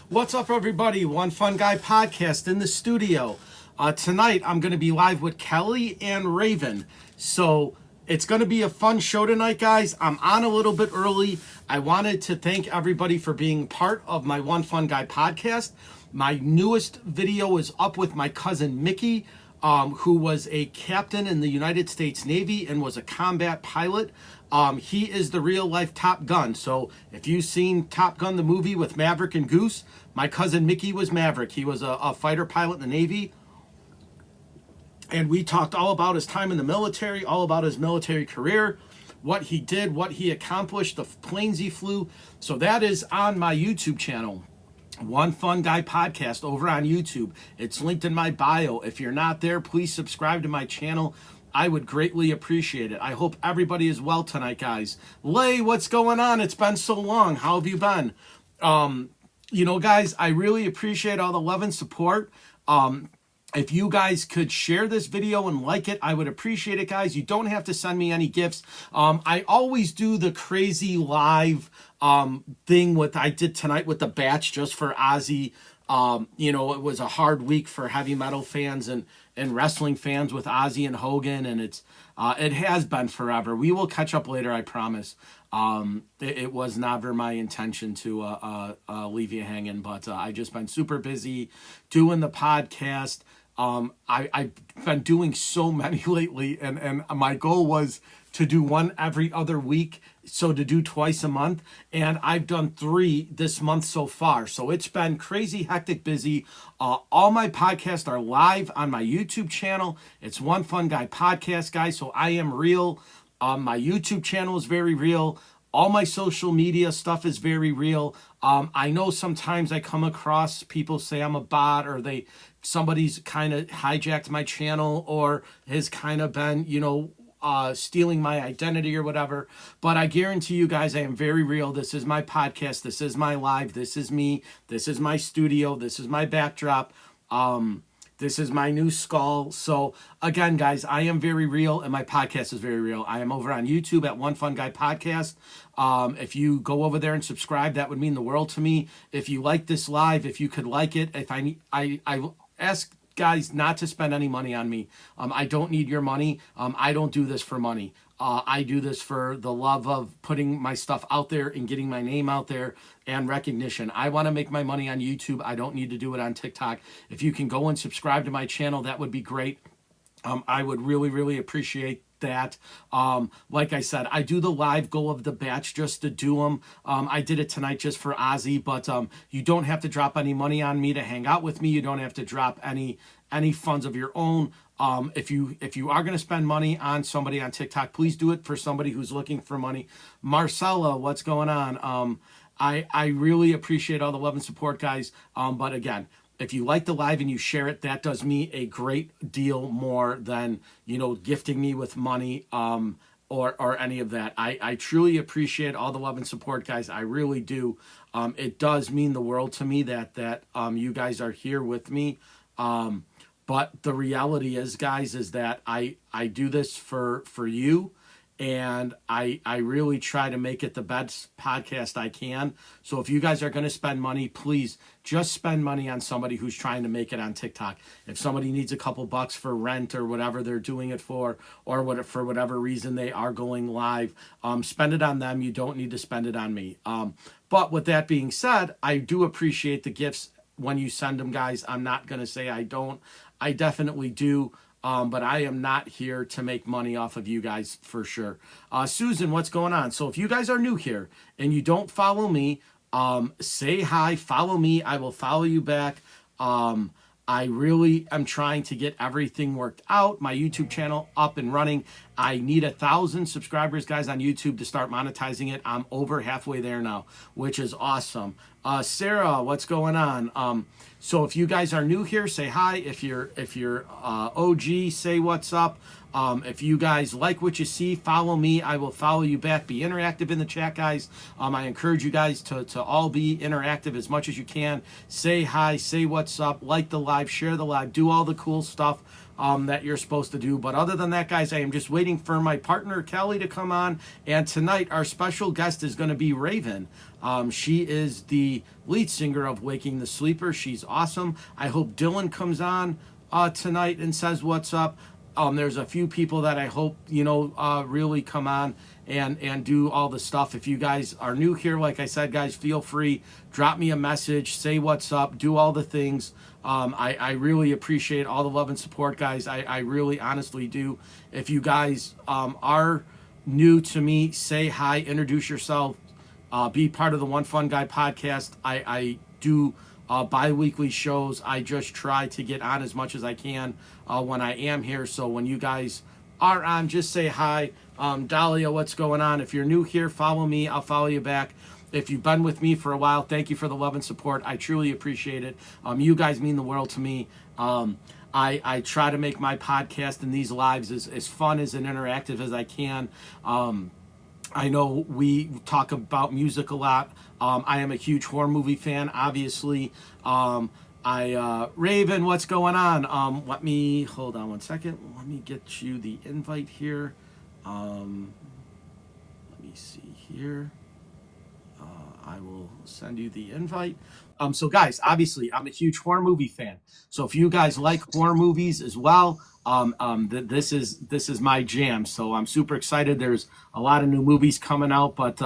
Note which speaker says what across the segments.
Speaker 1: What's up, everybody? One Fun Guy podcast in the studio. Tonight, I'm going to be live with Kelly and Raven. So it's going to be a fun show tonight, guys. I'm on a little bit early. I wanted to thank everybody for being part of my One Fun Guy podcast. My newest video is up with my cousin Mickey, who was a captain in the United States Navy and was a combat pilot. He is the real life Top Gun. So if you've seen Top Gun, the movie with Maverick and Goose, my cousin Mickey was Maverick. He was a fighter pilot in the Navy. And we talked all about his time in the military, all about his military career, what he did, what he accomplished, the planes he flew. So that is on my YouTube channel. One Fun Guy podcast over on YouTube. It's linked in my bio. If you're not there, please subscribe to my channel. I would greatly appreciate it. I hope everybody is well tonight, guys. Lay, what's going on? It's been so long. How have you been? Guys, I really appreciate all the love and support. If you guys could share this video and like it, I would appreciate it, guys. You don't have to send me any gifts. I always do the crazy live thing I did tonight with the batch just for Ozzy. It was a hard week for heavy metal fans and wrestling fans with Ozzy and Hogan, and it has been forever. We will catch up later, I promise. It was never my intention to leave you hanging, but I just been super busy doing the podcast. I've been doing so many lately, and my goal was to do one every other week, so to do twice a month, and I've done 3 this month so far. So it's been crazy, hectic, busy. All my podcasts are live on my YouTube channel. It's One Fun Guy podcast, guys. So I am real. My YouTube channel is very real. All my social media stuff is very real. I know sometimes I come across people say I'm a bot, or somebody's kind of hijacked my channel or has kind of been, stealing my identity or whatever. But I guarantee you guys, I am very real. This is my podcast. This is my live. This is me. This is my studio. This is my backdrop. This is my new skull. So again, guys, I am very real, and my podcast is very real. I am over on YouTube at One Fun Guy Podcast. If you go over there and subscribe, that would mean the world to me. If you like this live, if you could like it, I ask guys not to spend any money on me. I don't need your money. I don't do this for money. I do this for the love of putting my stuff out there and getting my name out there and recognition. I want to make my money on YouTube. I don't need to do it on TikTok. If you can go and subscribe to my channel, that would be great. I would really, really appreciate that. Like I said, I do the live go of the batch just to do them. I did it tonight just for Ozzy, but you don't have to drop any money on me to hang out with me. You don't have to drop any funds of your own. If you are going to spend money on somebody on TikTok, please do it for somebody who's looking for money. Marcella, what's going on? I really appreciate all the love and support, guys. But again, if you like the live and you share it, that does me a great deal more than, gifting me with money, or any of that. I truly appreciate all the love and support, guys. I really do. It does mean the world to me that you guys are here with me. But the reality is, guys, is that I do this for you. And I really try to make it the best podcast I can. So if you guys are going to spend money, please just spend money on somebody who's trying to make it on TikTok. If somebody needs a couple bucks for rent or whatever they're doing it for, or for whatever reason they are going live, spend it on them. You don't need to spend it on me. But with that being said, I do appreciate the gifts when you send them, guys. I'm not going to say I don't. I definitely do. But I am not here to make money off of you guys for sure. Susan, what's going on? So if you guys are new here and you don't follow me, say hi, follow me. I will follow you back. I really am trying to get everything worked out. My YouTube channel up and running. I need 1,000 subscribers, guys, on YouTube to start monetizing it. I'm over halfway there now, which is awesome. Sarah, what's going on? So if you guys are new here, say hi. If you're OG, say what's up. If you guys like what you see, follow me. I will follow you back. Be interactive in the chat, guys. I encourage you guys to all be interactive as much as you can. Say hi, say what's up, like the live, share the live, do all the cool stuff. that you're supposed to do. But other than that, guys, I am just waiting for my partner Kelly to come on. And tonight, our special guest is going to be Raven. She is the lead singer of Waking the Sleeper. She's awesome. I hope Dylan comes on tonight and says what's up. There's a few people that I hope, really come on and do all the stuff. If you guys are new here, like I said, guys, feel free, drop me a message, say what's up, do all the things. I really appreciate all the love and support, guys. I really honestly do. If you guys are new to me, say hi, introduce yourself, be part of the One Fun Guy podcast. I do bi-weekly shows. I just try to get on as much as I can when I am here. So when you guys are on, just say hi. Dahlia, what's going on? If you're new here, follow me. I'll follow you back. If you've been with me for a while, thank you for the love and support. I truly appreciate it. You guys mean the world to me. I try to make my podcast and these lives as fun as and interactive as I can. I know we talk about music a lot. I am a huge horror movie fan, obviously. Raven, what's going on? Hold on one second. Let me get you the invite here. Let me see here. I will send you the invite. So guys, obviously I'm a huge horror movie fan. So if you guys like horror movies as well, this is my jam. So I'm super excited. There's a lot of new movies coming out, but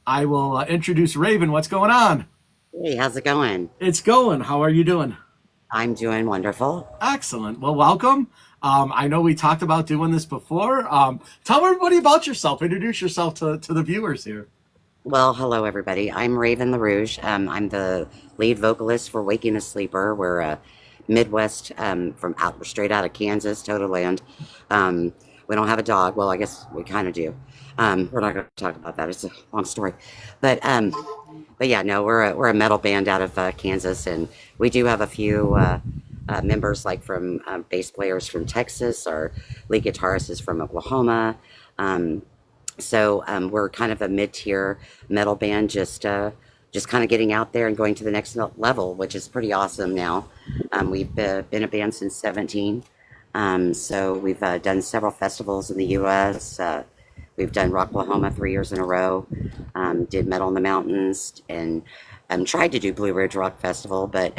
Speaker 1: I will introduce Raven. What's going on?
Speaker 2: Hey, how's it going?
Speaker 1: It's going. How are you doing?
Speaker 2: I'm doing wonderful.
Speaker 1: Excellent. Well, welcome. I know we talked about doing this before. Tell everybody about yourself. Introduce yourself to the viewers here.
Speaker 2: Well, hello, everybody. I'm Raven LaRouge. I'm the lead vocalist for Waking the Sleeper. We're a Midwest, straight out of Kansas, Total Land. We don't have a dog. Well, I guess we kind of do. We're not going to talk about that. It's a long story. But yeah, no, we're a metal band out of Kansas, and we do have a few members, like from bass players from Texas. Our lead guitarist is from Oklahoma. So we're kind of a mid-tier metal band, just kind of getting out there and going to the next level, which is pretty awesome now. We've been a band since 17. So we've done several festivals in the U.S. We've done Rocklahoma 3 years in a row, did Metal in the Mountains, and tried to do Blue Ridge Rock Festival. But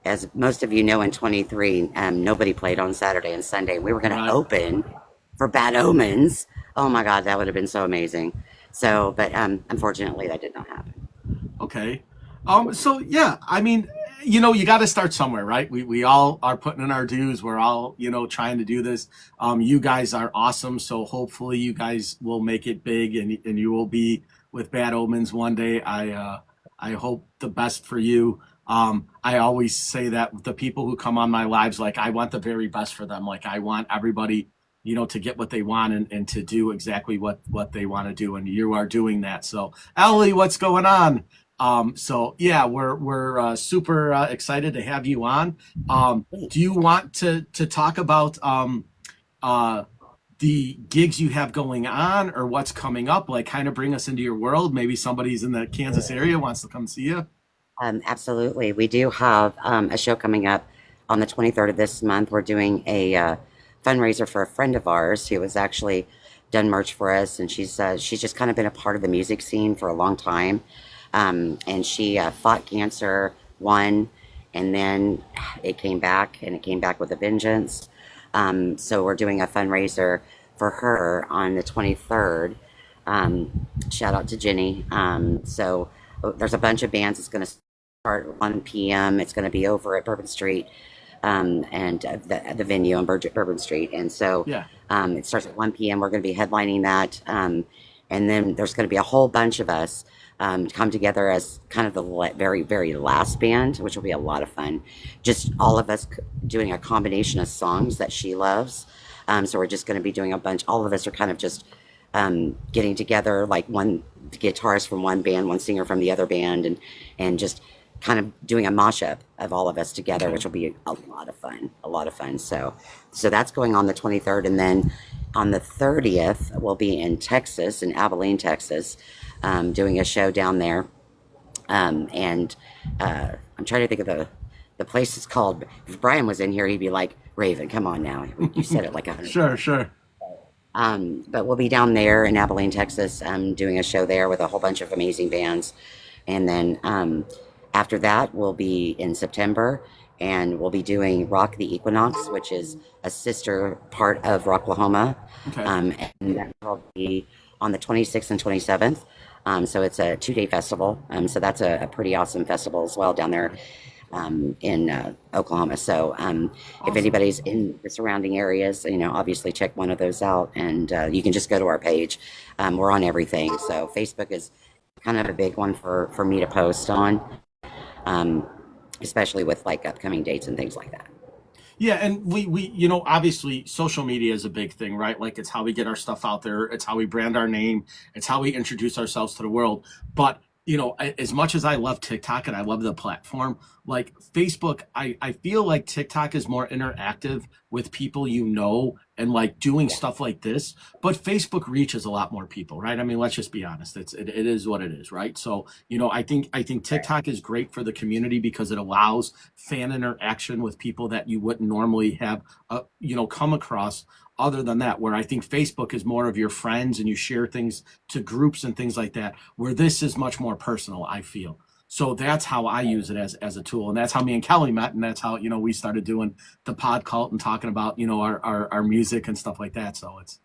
Speaker 2: as most of you know, in 23, nobody played on Saturday and Sunday. We were going to open for Bad Omens. Oh my God, that would have been so amazing. So, but unfortunately, that did not happen.
Speaker 1: Okay. So yeah, I mean, you got to start somewhere, right? We all are putting in our dues. We're all, trying to do this. You guys are awesome. So hopefully you guys will make it big and you will be with Bad Omens one day. I hope the best for you. I always say that the people who come on my lives, like I want the very best for them. Like I want everybody, to get what they want and to do exactly what they want to do. And you are doing that. So Ellie, what's going on? So yeah, we're super excited to have you on. Do you want to talk about the gigs you have going on or what's coming up? Like kind of bring us into your world. Maybe somebody's in the Kansas area wants to come see you.
Speaker 2: Absolutely. We do have a show coming up on the 23rd of this month. We're doing a fundraiser for a friend of ours who has actually done merch for us, and she's just kind of been a part of the music scene for a long time. And she fought cancer, won, and then it came back, and it came back with a vengeance. So we're doing a fundraiser for her on the 23rd. Shout out to Jenny. So there's a bunch of bands. It's going to start at 1 p.m. It's going to be over at Bourbon Street, and the venue on Bourbon Street. And so
Speaker 1: Yeah.
Speaker 2: it starts at 1 p.m. We're going to be headlining that. And then there's going to be a whole bunch of us come together as kind of the very, very last band, which will be a lot of fun. Just all of us doing a combination of songs that she loves. So we're just going to be doing a bunch. All of us are kind of just getting together, like one guitarist from one band, one singer from the other band, and just kind of doing a mashup of all of us together, which will be a lot of fun. So that's going on the 23rd. And then on the 30th, we'll be in Texas, in Abilene, Texas, doing a show down there. I'm trying to think of The place is called. If Brian was in here, he'd be like, "Raven, come on now. You said it like 100
Speaker 1: Sure,
Speaker 2: times."
Speaker 1: sure.
Speaker 2: But we'll be down there in Abilene, Texas, doing a show there with a whole bunch of amazing bands. And then after that, we'll be in September and we'll be doing Rock the Equinox, which is a sister part of Rocklahoma.
Speaker 1: Okay.
Speaker 2: And that will be on the 26th and 27th. So it's a 2-day festival. So that's a pretty awesome festival as well down there in Oklahoma. So if
Speaker 1: Awesome.
Speaker 2: anybody's in the surrounding areas, obviously check one of those out, and you can just go to our page. We're on everything. So Facebook is kind of a big one for me to post on, especially with like upcoming dates and things like that.
Speaker 1: Yeah, and we obviously social media is a big thing, right? Like it's how we get our stuff out there, it's how we brand our name, it's how we introduce ourselves to the world. But as much as I love TikTok and I love the platform, like Facebook, I feel like TikTok is more interactive with people and like doing stuff like this. But Facebook reaches a lot more people, right? I mean, let's just be honest. It is what it is, right? So, I think TikTok is great for the community because it allows fan interaction with people that you wouldn't normally have come across. Other than that, where I think Facebook is more of your friends and you share things to groups and things like that, where this is much more personal, I feel. So that's how I use it as a tool. And that's how me and Kelly met. And that's how, we started doing the pod cult and talking about, our music and stuff like that. So it's,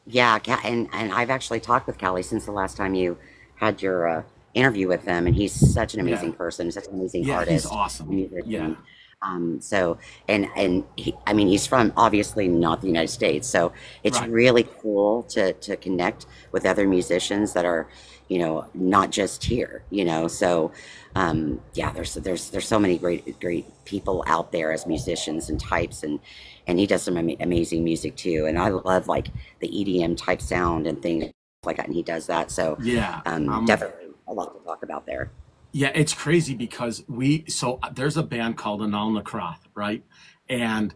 Speaker 2: Yeah, and I've actually talked with Callie since the last time you had your interview with him, and he's such an
Speaker 1: yeah,
Speaker 2: amazing person, such an amazing
Speaker 1: yeah, he's
Speaker 2: artist,
Speaker 1: awesome. Yeah,
Speaker 2: musician. So and he, I mean, he's from obviously not the United States, so it's
Speaker 1: right.
Speaker 2: really cool to connect with other musicians that are, not just here, So yeah, there's so many great people out there as musicians and types, and he does some amazing music too. And I love like the EDM type sound and things like that, and he does that. So
Speaker 1: Yeah.
Speaker 2: definitely a lot to talk about there.
Speaker 1: Yeah, it's crazy because there's a band called Anal Nakrath, right? And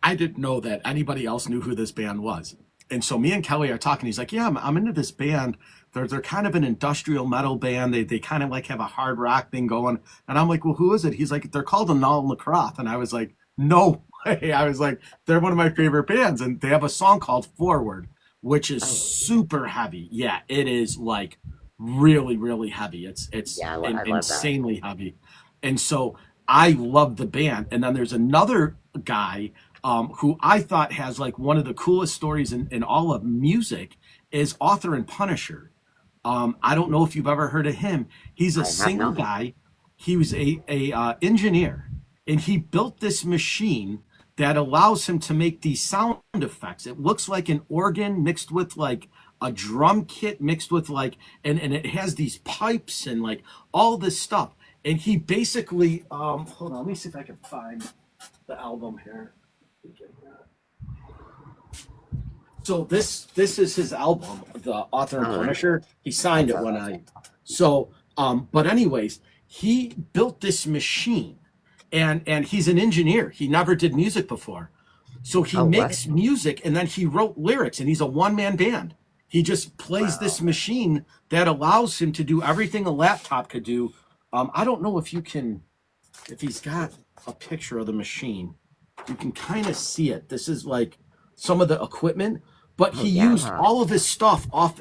Speaker 1: I didn't know that anybody else knew who this band was. And so me and Kelly are talking. He's like, "Yeah, I'm into this band. They're kind of an industrial metal band. They kind of like have a hard rock thing going." And I'm like, "Well, who is it?" He's like, "They're called Anal Nakrath." And I was like, "No way." I was like, "They're one of my favorite bands." And they have a song called Forward, which is
Speaker 2: Oh,
Speaker 1: super heavy. Yeah, it is like really, really heavy. It's
Speaker 2: yeah, I love that.
Speaker 1: insanely heavy. And so I love the band. And then there's another guy who I thought has like one of the coolest stories in all of music is Author and Punisher. I don't know if you've ever heard of him. He's a
Speaker 2: I have
Speaker 1: singer
Speaker 2: not.
Speaker 1: guy. He was a engineer, and he built this machine that allows him to make these sound effects. It looks like an organ mixed with like a drum kit mixed with like, and it has these pipes and like all this stuff. And he basically, hold on, let me see if I can find the album here. So this is his album, the Author and
Speaker 2: Oh,
Speaker 1: Punisher. He signed
Speaker 2: that's
Speaker 1: it when
Speaker 2: awesome.
Speaker 1: I so but anyways, he built this machine, and he's an engineer. He never did music before. So he
Speaker 2: Oh, what?
Speaker 1: makes music and then he wrote lyrics, and he's a one-man band. He just plays this
Speaker 2: Wow.
Speaker 1: machine that allows him to do everything a laptop could do. I don't know if he's got a picture of the machine. You can kind of see it. This is like some of the equipment, but
Speaker 2: Oh,
Speaker 1: he used
Speaker 2: yeah.
Speaker 1: all of his stuff off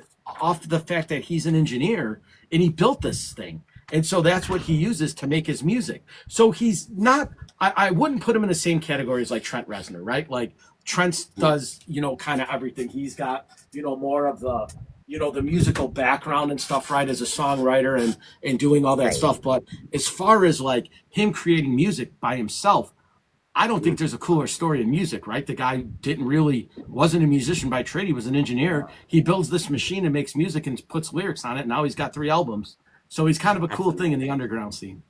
Speaker 1: the fact that he's an engineer and he built this thing. And so that's what he uses to make his music. So he's not, I wouldn't put him in the same category as like Trent Reznor, right? Like Trent does, kind of everything. He's got, more of the musical background and stuff, right, as a songwriter and doing all that
Speaker 2: Right.
Speaker 1: stuff. But as far as like him creating music by himself, I don't think there's a cooler story in music, right? The guy wasn't a musician by trade. He was an engineer. He builds this machine and makes music and puts lyrics on it. Now he's got 3 albums. So he's kind of a
Speaker 2: That's
Speaker 1: cool thing in the underground scene.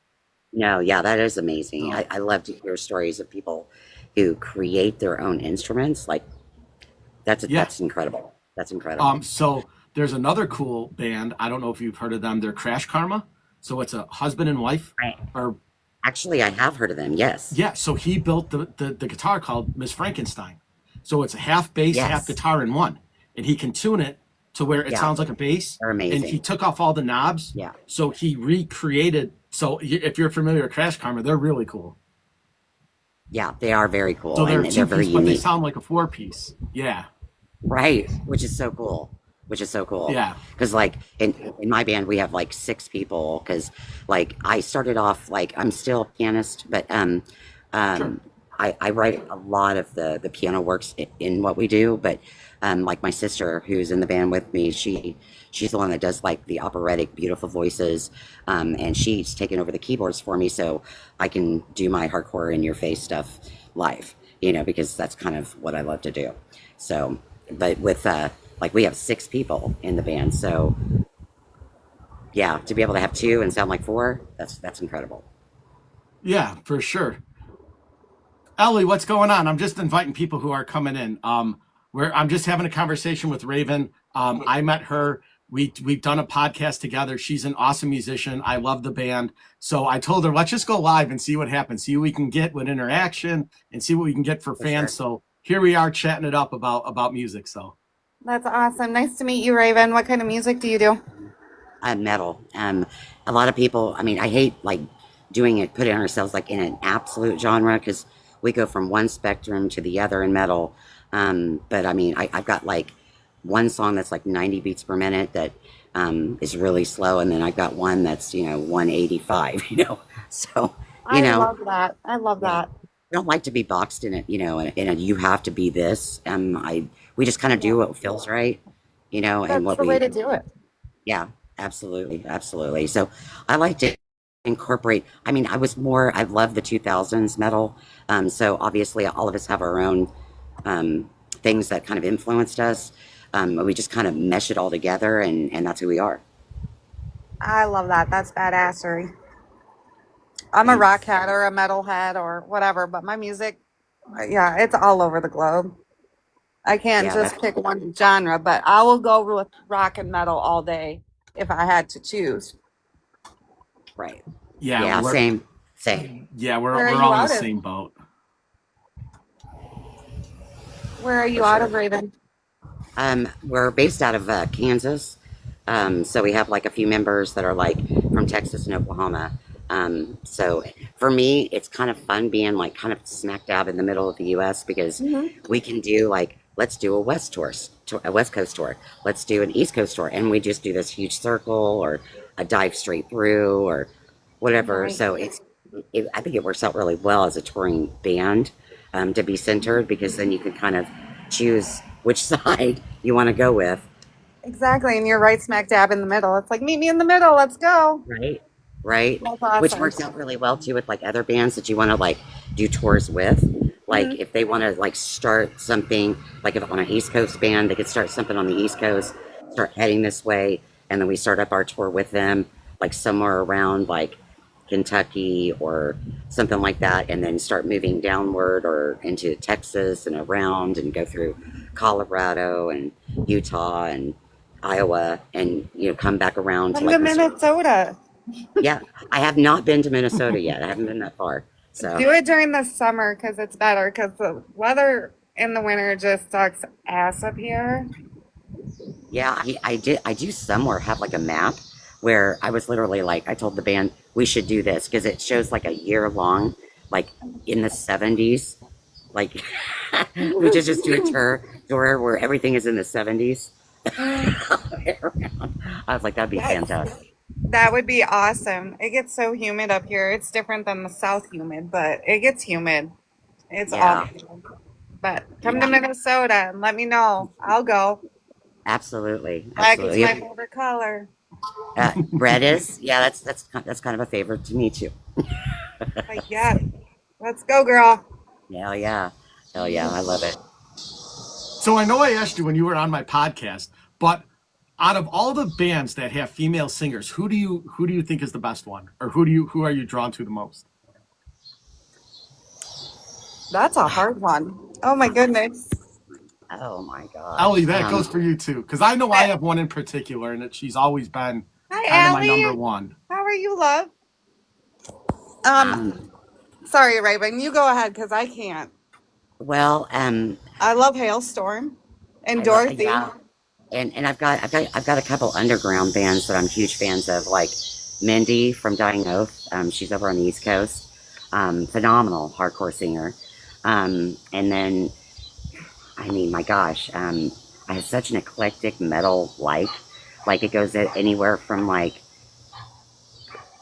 Speaker 2: No, yeah, that is amazing.
Speaker 1: So,
Speaker 2: I love to hear stories of people who create their own instruments. Like
Speaker 1: yeah.
Speaker 2: that's incredible. That's incredible.
Speaker 1: So there's another cool band. I don't know if you've heard of them. They're Crash Karma. So it's a husband and wife,
Speaker 2: Right.
Speaker 1: or
Speaker 2: Actually, I have heard of them. Yes.
Speaker 1: yeah. So he built the guitar called Miss Frankenstein. So it's a half bass, half
Speaker 2: Yes.
Speaker 1: guitar in one, and he can tune it to where it
Speaker 2: Yeah.
Speaker 1: sounds like a bass.
Speaker 2: They're
Speaker 1: And he
Speaker 2: amazing.
Speaker 1: took off all the knobs,
Speaker 2: Yeah.
Speaker 1: so he recreated So if you're familiar with Crash Karma, they're really cool.
Speaker 2: Yeah, they are very cool
Speaker 1: So they're
Speaker 2: and
Speaker 1: a
Speaker 2: they're
Speaker 1: two
Speaker 2: very
Speaker 1: piece, but they
Speaker 2: unique.
Speaker 1: sound like a four piece. Yeah.
Speaker 2: Right, which is so cool. Which is so cool.
Speaker 1: Yeah.
Speaker 2: Because like in my band we have like six people. Because like I started off like I'm still a pianist, but
Speaker 1: Sure.
Speaker 2: um I write a lot of the piano works in what we do. But like my sister who's in the band with me, she's the one that does like the operatic beautiful voices, and she's taken over the keyboards for me, so I can do my hardcore in your face stuff live. Because that's kind of what I love to do. So, but with like we have six people in the band, so yeah, to be able to have two and sound like four, that's incredible.
Speaker 1: Yeah, for sure. Ellie, what's going on? I'm just inviting people who are coming in. Where I'm just having a conversation with Raven. I met her. We've done a podcast together. She's an awesome musician. I love the band. So I told her, let's just go live and see what happens. See what we can get with interaction and see what we can get for
Speaker 2: For
Speaker 1: fans.
Speaker 2: sure.
Speaker 1: So here we are chatting it up about music. So
Speaker 3: That's awesome. Nice to meet you, Raven. What kind of music do you do?
Speaker 2: Metal. A lot of people. I mean, I hate like doing it, putting ourselves like in an absolute genre because we go from one spectrum to the other in metal. But I mean, I've got like one song that's like 90 beats per minute that is really slow, and then I've got one that's 185. So you
Speaker 3: I
Speaker 2: know,
Speaker 3: love that. I love
Speaker 2: yeah.
Speaker 3: that.
Speaker 2: I don't like to be boxed in it, in a you have to be this. We just kind of
Speaker 3: Yeah,
Speaker 2: do what feels right, and
Speaker 3: that's
Speaker 2: what
Speaker 3: the way
Speaker 2: we
Speaker 3: to do it.
Speaker 2: yeah, absolutely, absolutely. So I like to incorporate. I mean, I love the 2000s metal. So obviously, all of us have our own things that kind of influenced us. We just kind of mesh it all together, and that's who we are.
Speaker 3: I love that. That's badassery. I'm a rock
Speaker 2: Thanks.
Speaker 3: head or a metal head or whatever, but my music, yeah, it's all over the globe. I can't
Speaker 2: Yeah,
Speaker 3: just
Speaker 2: that's
Speaker 3: pick one genre, but I will go with rock and metal all day if I had to choose.
Speaker 2: right.
Speaker 1: yeah,
Speaker 2: Yeah,
Speaker 1: we're
Speaker 2: same, same.
Speaker 1: yeah we're
Speaker 3: Where are
Speaker 1: we're
Speaker 3: you
Speaker 1: all in the
Speaker 3: out of?
Speaker 1: same boat.
Speaker 3: Where are
Speaker 2: For
Speaker 3: you out of,
Speaker 2: sure.
Speaker 3: Raven?
Speaker 2: We're based out of Kansas, so we have like a few members that are like from Texas and Oklahoma. So for me, it's kind of fun being like kind of smack dab in the middle of the U.S. because
Speaker 3: Hmm.
Speaker 2: we can do like let's do a a West Coast tour, let's do an East Coast tour, and we just do this huge circle or a dive straight through or whatever.
Speaker 3: Nice.
Speaker 2: So I think it works out really well as a touring band, to be centered because then you can kind of choose which side you want to go with.
Speaker 3: Exactly. And you're right smack dab in the middle. It's like, meet me in the middle. Let's go.
Speaker 2: Right. Right.
Speaker 3: That's
Speaker 2: Which
Speaker 3: awesome.
Speaker 2: works out really well too with like other bands that you want to like do tours with. Like
Speaker 3: Hmm.
Speaker 2: if they want to like start something, like if on an East Coast band, they could start something on the East Coast, start heading this way, and then we start up our tour with them, like somewhere around like Kentucky or something like that, and then start moving downward or into Texas and around and go through Colorado and Utah and Iowa and come back around to
Speaker 3: Come to
Speaker 2: like this.
Speaker 3: Minnesota.
Speaker 2: Yeah, I have not been to Minnesota yet. I haven't been that far. So
Speaker 3: Do it during the summer because it's better because the weather in the winter just sucks ass up here.
Speaker 2: yeah, I do somewhere have like a map where I was literally like I told the band we should do this because it shows like a year long, like in the 70s, like we should just do a tour where everything is in the 70s. I was like that'd be
Speaker 3: That,
Speaker 2: fantastic.
Speaker 3: that would be awesome. It gets so humid up here. It's different than the south humid, but it gets humid. It's
Speaker 2: Yeah,
Speaker 3: awful. But come to
Speaker 2: yeah,
Speaker 3: Minnesota and let me know. I'll go.
Speaker 2: absolutely,
Speaker 3: Black is
Speaker 2: absolutely.
Speaker 3: my favorite color.
Speaker 2: Red is yeah, that's kind of a favorite to me too.
Speaker 3: Like, yeah, let's go, girl.
Speaker 2: Hell yeah, hell yeah, I love it.
Speaker 1: So I know I asked you when you were on my podcast, but out of all the bands that have female singers, who do you think is the best one, or who are you drawn to the most?
Speaker 3: That's a hard one. Oh my goodness.
Speaker 2: Oh my
Speaker 1: Ellie,
Speaker 2: gosh.
Speaker 1: that goes for you too, because I know I have one in particular, and she's always been
Speaker 3: Hi,
Speaker 1: kind of my number
Speaker 3: Allie.
Speaker 1: one.
Speaker 3: How are you, love? Um,
Speaker 2: Um,
Speaker 3: sorry, Raven. You go ahead because I can't.
Speaker 2: well,
Speaker 3: I love Hailstorm and
Speaker 2: yeah,
Speaker 3: Dorothy.
Speaker 2: and I've got a couple underground bands that I'm huge fans of, like Mindy from Dying Oath. She's over on the East Coast. Phenomenal hardcore singer. And then, I mean, my gosh, I have such an eclectic metal like. Like it goes anywhere from like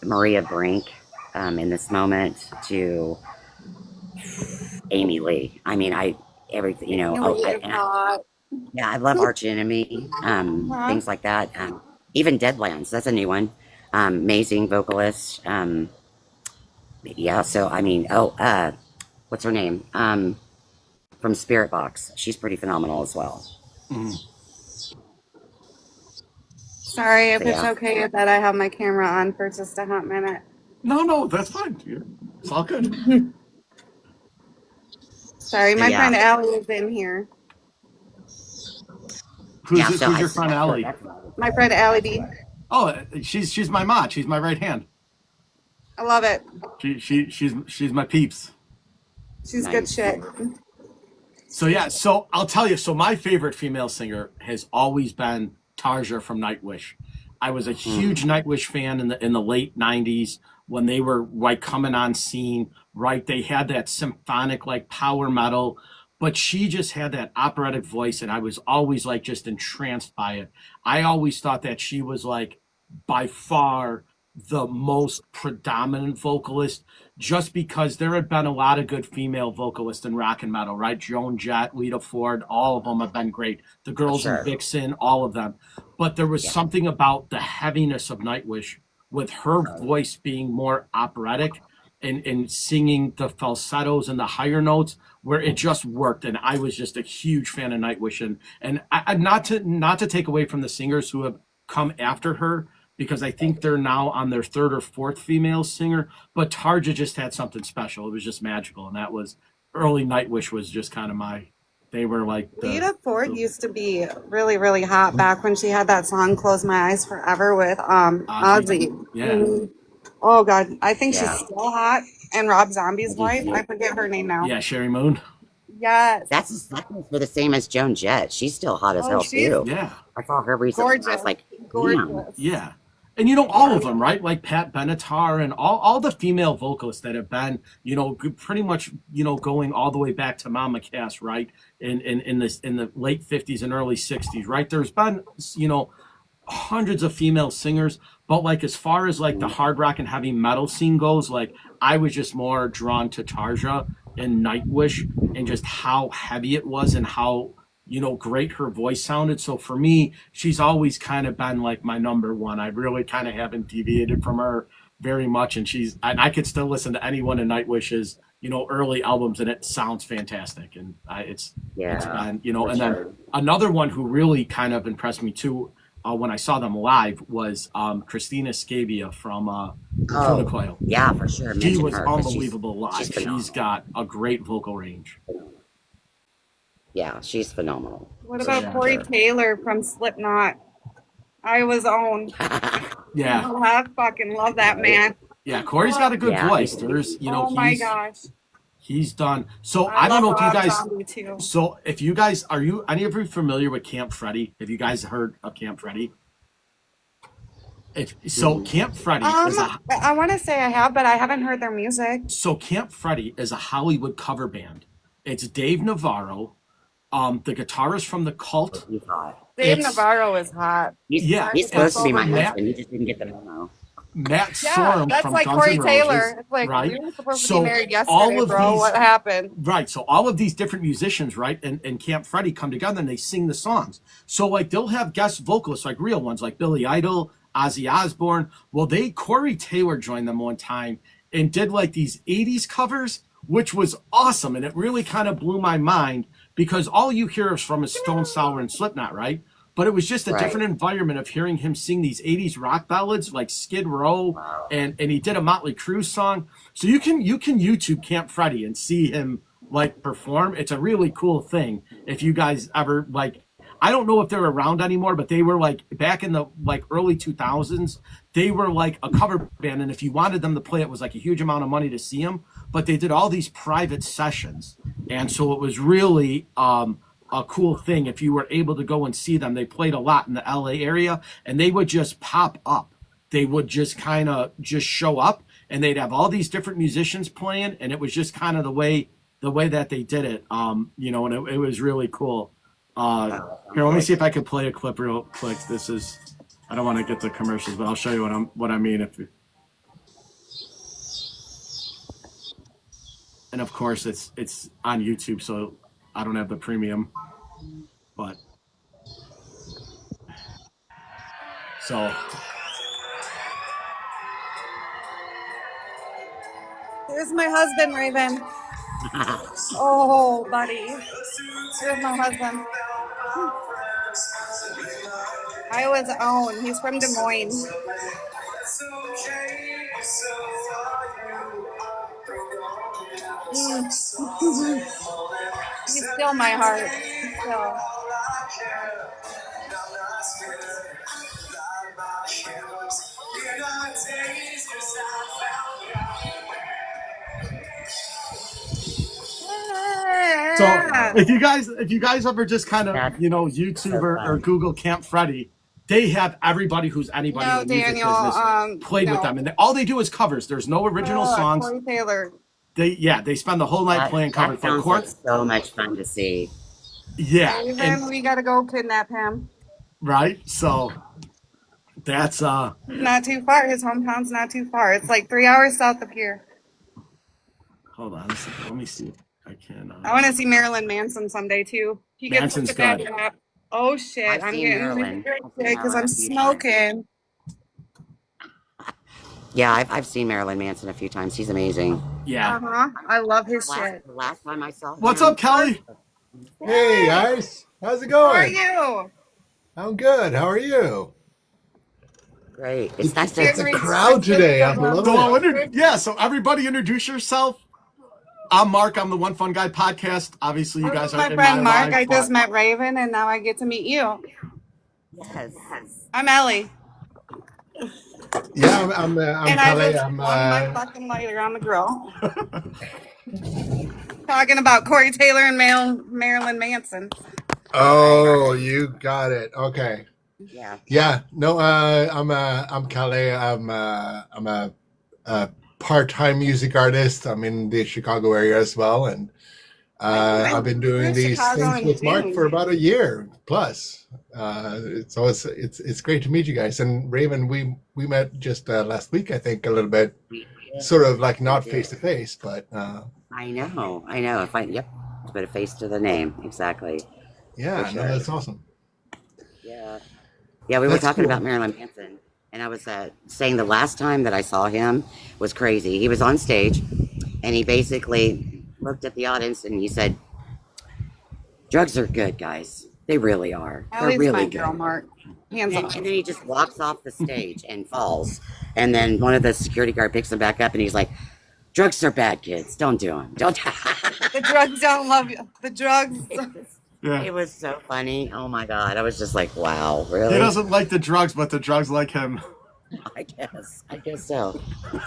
Speaker 2: Maria Brink in this moment to Amy Lee. I mean, everything, you know. Oh, yeah, I love Arch Enemy,
Speaker 3: Uh-huh.
Speaker 2: things like that. Even Deadlands, that's a new one. Amazing vocalist. Yeah, so I mean, what's her name? From Spirit Box. She's pretty phenomenal as well.
Speaker 1: Mhm.
Speaker 3: Sorry if
Speaker 2: So
Speaker 3: it's
Speaker 2: yeah,
Speaker 3: okay that I have my camera on for just a hot minute.
Speaker 1: No, that's fine. It's all good.
Speaker 3: Sorry,
Speaker 2: so
Speaker 3: my
Speaker 2: yeah,
Speaker 3: friend Allie is in here.
Speaker 2: yeah. So
Speaker 1: Who's
Speaker 2: I
Speaker 1: your friend
Speaker 2: so
Speaker 1: Allie?
Speaker 2: that's
Speaker 3: My friend Allie B.
Speaker 1: Oh, she's my mod. She's my right hand.
Speaker 3: I love it.
Speaker 1: She's my peeps.
Speaker 3: She's good
Speaker 2: nice.
Speaker 3: shit.
Speaker 1: So yeah, so I'll tell you. So my favorite female singer has always been Tarja from Nightwish. I was a
Speaker 2: Mm,
Speaker 1: huge Nightwish fan in the late '90s when they were like coming on scene. Right, they had that symphonic like power metal, but she just had that operatic voice, and I was always like just entranced by it. I always thought that she was like by far the most predominant vocalist just because there had been a lot of good female vocalists in rock and metal, right? Joan Jett, Lita Ford, all of them have been great. The
Speaker 2: for
Speaker 1: girls in
Speaker 2: sure.
Speaker 1: Vixen, all of them. But there was
Speaker 2: Yeah.
Speaker 1: something about the heaviness of Nightwish with her voice being more operatic and singing the falsettos and the higher notes where it just worked. And I was just a huge fan of Nightwish. And not to take away from the singers who have come after her, because I think they're now on their third or fourth female singer. But Tarja just had something special. It was just magical, and that was early Nightwish was just kind of my. They were like
Speaker 3: Lita Ford
Speaker 1: the
Speaker 3: used to be really, really hot back when she had that song "Close My Eyes Forever" with
Speaker 1: Ozzy.
Speaker 3: Ozzy.
Speaker 1: Yeah,
Speaker 3: Mhm. Oh God, I think she's
Speaker 2: Yeah.
Speaker 3: still hot. And Rob
Speaker 2: I
Speaker 3: Zombie's
Speaker 2: do
Speaker 3: wife, I
Speaker 2: too.
Speaker 3: forget her name now.
Speaker 1: yeah, Sherry Moon.
Speaker 3: Yes.
Speaker 2: That was for the same as Joan Jett. She's still hot as
Speaker 3: Oh,
Speaker 2: hell
Speaker 3: she's
Speaker 2: too.
Speaker 1: Yeah,
Speaker 2: I saw her recently. And I
Speaker 3: gorgeous,
Speaker 2: was like, damn.
Speaker 3: gorgeous.
Speaker 1: yeah. And you know all of them, right? Like Pat Benatar and all the female vocalists that have been, pretty much, going all the way back to Mama Cass, right? In the late '50s and early '60s, right? There's been, hundreds of female singers, but like as far as like the
Speaker 2: Mm,
Speaker 1: hard rock and heavy metal scene goes, like I was just more drawn to Tarja and Nightwish and just how heavy it was and how great her voice sounded. So for me, she's always kind of been like my number one. I really kind of haven't deviated from her very much, and I could still listen to anyone in Nightwish's early albums, and it sounds fantastic. And it's
Speaker 2: yeah,
Speaker 1: been
Speaker 2: for
Speaker 1: and then
Speaker 2: sure.
Speaker 1: another one who really kind of impressed me too when I saw them live was Christina Scabia from the
Speaker 2: Oh,
Speaker 1: Coil.
Speaker 2: yeah, for sure.
Speaker 1: She
Speaker 2: Mention
Speaker 1: was
Speaker 2: her because
Speaker 1: unbelievable
Speaker 2: she's
Speaker 1: live. She's
Speaker 2: phenomenal.
Speaker 1: got a great vocal range.
Speaker 2: Yeah, she's phenomenal
Speaker 3: What
Speaker 1: So
Speaker 2: for
Speaker 3: about
Speaker 1: yeah,
Speaker 3: Corey
Speaker 2: sure.
Speaker 3: Taylor from Slipknot? I was owned.
Speaker 1: yeah,
Speaker 3: I fucking love that man.
Speaker 1: yeah. Corey's got a good
Speaker 2: Yeah,
Speaker 1: voice. There's,
Speaker 3: Oh my gosh.
Speaker 1: he's done. So
Speaker 3: I
Speaker 1: I don't
Speaker 3: love
Speaker 1: know if you
Speaker 3: Rob
Speaker 1: guys.
Speaker 3: Zombie too.
Speaker 1: So if you guys are you any of you familiar with Camp Freddy? Have you guys heard of Camp Freddy? If so,
Speaker 2: mm,
Speaker 1: Camp Freddy is a
Speaker 3: I want to say I have, but I haven't heard their music.
Speaker 1: so Camp Freddy is a Hollywood cover band. It's Dave Navarro, the guitarist from the Cult.
Speaker 2: he's hot.
Speaker 3: Dave
Speaker 1: It's
Speaker 3: Navarro is hot.
Speaker 1: yeah,
Speaker 2: He's
Speaker 3: Sorry to
Speaker 2: supposed
Speaker 3: talk
Speaker 2: to be
Speaker 3: over
Speaker 2: my
Speaker 3: you.
Speaker 1: Matt
Speaker 2: husband. He just didn't get the memo.
Speaker 1: Matt
Speaker 3: Yeah,
Speaker 1: Sorum
Speaker 3: that's
Speaker 1: from
Speaker 3: like
Speaker 1: Guns
Speaker 3: Corey
Speaker 1: N' Roses,
Speaker 3: Taylor. It's like
Speaker 1: right?
Speaker 3: we were supposed to be
Speaker 1: So
Speaker 3: married
Speaker 1: all
Speaker 3: yesterday,
Speaker 1: of
Speaker 3: bro.
Speaker 1: these
Speaker 3: What happened?
Speaker 1: right, so all of these different musicians, right, and Camp Freddy come together and they sing the songs. So like they'll have guest vocalists, like real ones, like Billy Idol, Ozzy Osbourne. Well, Corey Taylor joined them one time and did like these '80s covers, which was awesome, and it really kind of blew my mind because all you hear is from is Stone Sour and Slipknot, right? But it was just a
Speaker 2: Right.
Speaker 1: different environment of hearing him sing these '80s rock ballads like Skid Row,
Speaker 2: Wow.
Speaker 1: and he did a Motley Crue song. So you can YouTube Camp Freddy and see him like perform. It's a really cool thing. If you guys ever like, I don't know if they're around anymore, but they were like back in the like early 2000s. They were like a cover band, and if you wanted them to play, it was like a huge amount of money to see them. But they did all these private sessions, and so it was really a cool thing if you were able to go and see them. They played a lot in the LA area, and they would just pop up they would just kind of just show up, and they'd have all these different musicians playing, and it was just kind of the way that they did it. You know, and it was really cool. Here, let me see if I can play a clip real quick. This is, I don't want to get the commercials, but I'll show you what I mean. And of course, it's on YouTube, so I don't have the premium, but so.
Speaker 3: There's my husband, Raven. Oh, buddy. There's my husband. Iowa's own. He's from Des Moines. He's still my heart. Still.
Speaker 1: So if you guys ever just kind of,
Speaker 2: That's
Speaker 1: you know, YouTube
Speaker 2: so
Speaker 1: or
Speaker 2: fun.
Speaker 1: Google Camp Freddy, they have everybody who's anybody
Speaker 3: No,
Speaker 1: in the music
Speaker 3: Daniel,
Speaker 1: business played with
Speaker 3: no.
Speaker 1: them, and all they do is covers. There's no original songs.
Speaker 3: Corey Taylor.
Speaker 1: They spend the whole night playing covers.
Speaker 2: That sounds like so much fun to see.
Speaker 1: Yeah,
Speaker 3: Raven,
Speaker 1: and,
Speaker 3: we gotta go kidnap him.
Speaker 1: right. So that's
Speaker 3: Not too far. His hometown's not too far. It's like 3 hours south of here.
Speaker 1: hold on a second. Let me see if I can.
Speaker 3: I want to see Marilyn Manson someday too. He gets
Speaker 1: Manson's
Speaker 3: such a bad
Speaker 1: good.
Speaker 3: rap. Oh shit!
Speaker 2: I've
Speaker 3: I'm
Speaker 2: seen
Speaker 3: getting
Speaker 2: Marilyn.
Speaker 3: because I'm
Speaker 2: a few times.
Speaker 3: smoking.
Speaker 2: Yeah, I've seen Marilyn Manson a few times. He's amazing.
Speaker 1: Yeah.
Speaker 3: I love his shit.
Speaker 2: The last time I saw him,
Speaker 1: What's up, Kelly?
Speaker 4: Hey guys, how's it
Speaker 3: How are
Speaker 4: going?
Speaker 3: you?
Speaker 4: I'm good. How are you?
Speaker 2: Great. It's nice
Speaker 3: It's
Speaker 2: to
Speaker 3: a
Speaker 4: crowd today. I'm loving it.
Speaker 1: Yeah. So everybody, introduce yourself. I'm Mark. I'm the One Fun Guy podcast. Obviously, you guys are
Speaker 3: my
Speaker 1: in
Speaker 3: friend
Speaker 1: my
Speaker 3: Mark.
Speaker 1: life,
Speaker 3: I just
Speaker 1: but-
Speaker 3: met Raven, and now I get to meet you.
Speaker 2: Yes.
Speaker 3: I'm Ellie,
Speaker 4: Yeah, I'm
Speaker 3: and I
Speaker 4: Kelly.
Speaker 3: just
Speaker 4: I'm
Speaker 3: flung my fucking lighter on the grill. Talking about Corey Taylor and Marilyn Manson.
Speaker 4: oh, you got it. Okay.
Speaker 2: Yeah.
Speaker 4: Yeah. No. I'm Kelly. I'm a part-time music artist. I'm in the Chicago area as well, and I've been doing
Speaker 3: You're
Speaker 4: these
Speaker 3: Chicago
Speaker 4: things
Speaker 3: in
Speaker 4: with Mark
Speaker 3: June.
Speaker 4: for about a year plus. It's great to meet you guys. And Raven, we met just last week, I think, a little bit, sort of like not face to face, but
Speaker 2: I know. If yep. Put a face to the name. Exactly.
Speaker 4: yeah,
Speaker 2: For
Speaker 4: no,
Speaker 2: sure.
Speaker 4: that's awesome.
Speaker 2: Yeah. Yeah, we were
Speaker 4: That's
Speaker 2: talking
Speaker 4: cool.
Speaker 2: about Marilyn Manson, and I was saying the last time that I saw him was crazy. He was on stage, and he basically looked at the audience and he said, "Drugs are good, guys. They really are. They're
Speaker 3: Ellie's
Speaker 2: really
Speaker 3: my
Speaker 2: good."
Speaker 3: girl, Mark. Hands
Speaker 2: And
Speaker 3: off.
Speaker 2: then he just walks off the stage and falls. And then one of the security guard picks him back up, and he's like, "Drugs are bad, kids. Don't do them. Don't."
Speaker 3: The drugs don't love you. The drugs.
Speaker 1: Yeah.
Speaker 2: It was so funny. Oh my god! I was just like, "Wow,
Speaker 1: He
Speaker 2: really?"
Speaker 1: doesn't like the drugs, but the drugs like him.
Speaker 2: I guess so.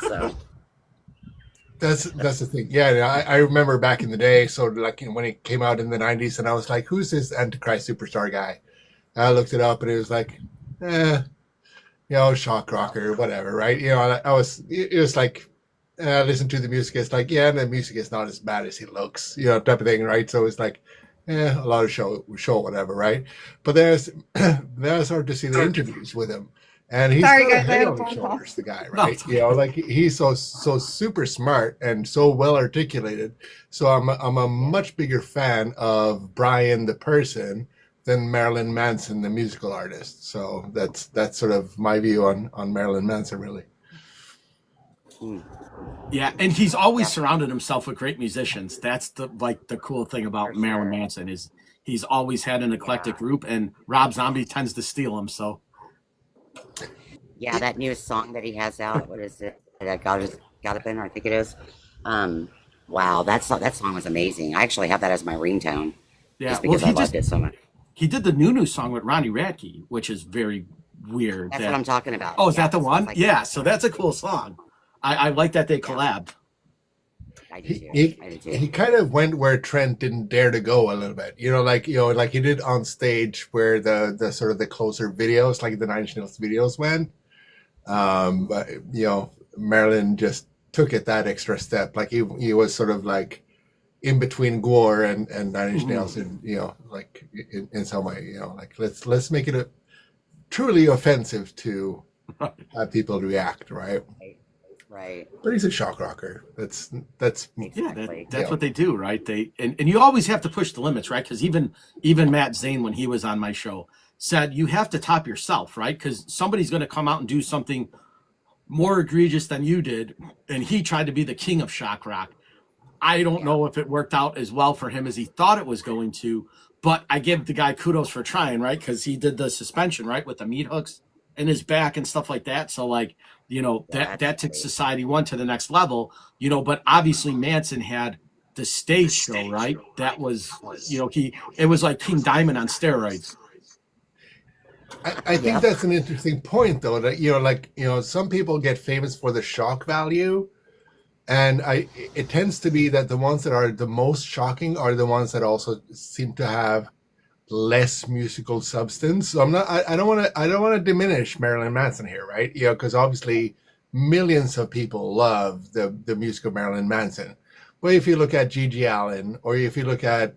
Speaker 2: So
Speaker 4: That's the thing. Yeah, I remember back in the day, so like when it came out in the 90s, and I was like, who's this Antichrist superstar guy? And I looked it up, and it was like, shock rocker, whatever, right? It was like, I listened to the music, it's like, yeah, the music is not as bad as he looks, type of thing, right? So it's like, a lot of show, whatever, right? But then I started to see the interviews with him. And he's
Speaker 3: Sorry,
Speaker 4: got a
Speaker 3: guys, I
Speaker 4: head
Speaker 3: had a
Speaker 4: on his
Speaker 3: phone call.
Speaker 4: shoulders, the guy,
Speaker 1: No,
Speaker 4: right?
Speaker 1: it's okay.
Speaker 4: Like he's so super smart and so well articulated. So I'm a much bigger fan of Brian the person than Marilyn Manson the musical artist. So that's sort of my view on Marilyn Manson, really.
Speaker 1: Yeah, and he's always surrounded himself with great musicians. That's the cool thing about
Speaker 2: For
Speaker 1: Marilyn
Speaker 2: sure.
Speaker 1: Manson is he's always had an eclectic group, and Rob Zombie tends to steal him. So
Speaker 2: yeah, that newest song that he has out, what is it? That got up in, I think it is. Wow, that song was amazing. I actually have that as my ringtone,
Speaker 1: yeah,
Speaker 2: just
Speaker 1: well,
Speaker 2: because I loved it so much.
Speaker 1: he did the new song with Ronnie Radke, which is very weird.
Speaker 2: That's what I'm talking about.
Speaker 1: Oh, is
Speaker 2: Yeah,
Speaker 1: that the
Speaker 2: so it's
Speaker 1: one?
Speaker 2: like-
Speaker 1: Yeah, so that's a cool song. I like that they collabed.
Speaker 2: I do too.
Speaker 4: He
Speaker 2: I do too.
Speaker 4: he kind of went where Trent didn't dare to go a little bit, like he did on stage where the sort of the closer videos, like the Nine Inch Nails videos went. But Marilyn just took it that extra step. Like he was sort of like in between Gore and Nine Inch Nails, and like in some way, like let's make it a truly offensive to have people react, right?
Speaker 2: Right.
Speaker 4: But he's a shock rocker. That's
Speaker 1: Yeah,
Speaker 2: Exactly.
Speaker 1: that's what they do, right? And you always have to push the limits, right? Because even Matt Zane, when he was on my show, said you have to top yourself, right? Because somebody's going to come out and do something more egregious than you did, and he tried to be the king of shock rock. I don't know if it worked out as well for him as he thought it was going to, but I give the guy kudos for trying, right? Because he did the suspension, right, with the meat hooks in his back and stuff like that. So, like, that took Society One to the next level, but obviously Manson had the stage show, right? That was, it was like King Diamond on steroids.
Speaker 4: I think that's an interesting point, though, that some people get famous for the shock value, and it tends to be that the ones that are the most shocking are the ones that also seem to have less musical substance. So I don't want to diminish Marilyn Manson here, right? Because obviously millions of people love the music of Marilyn Manson. But if you look at Gigi Allen, or if you look at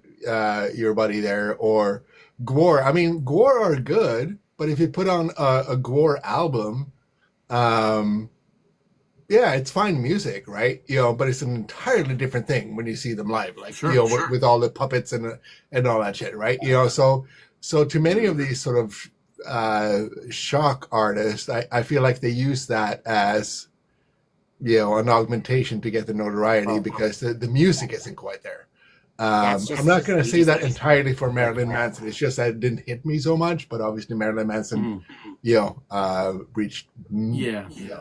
Speaker 4: your buddy there, or Gore, I mean, Gore are good, but if you put on a Gore album, yeah, it's fine music, right? But it's an entirely different thing when you see them live, like sure. With all the puppets and all that shit, right? So to many of these sort of shock artists, I feel like they use that as an augmentation to get the notoriety because the music isn't quite there. I'm not going to say that entirely for Marilyn Manson. It's just that it didn't hit me so much, but obviously Marilyn Manson, reached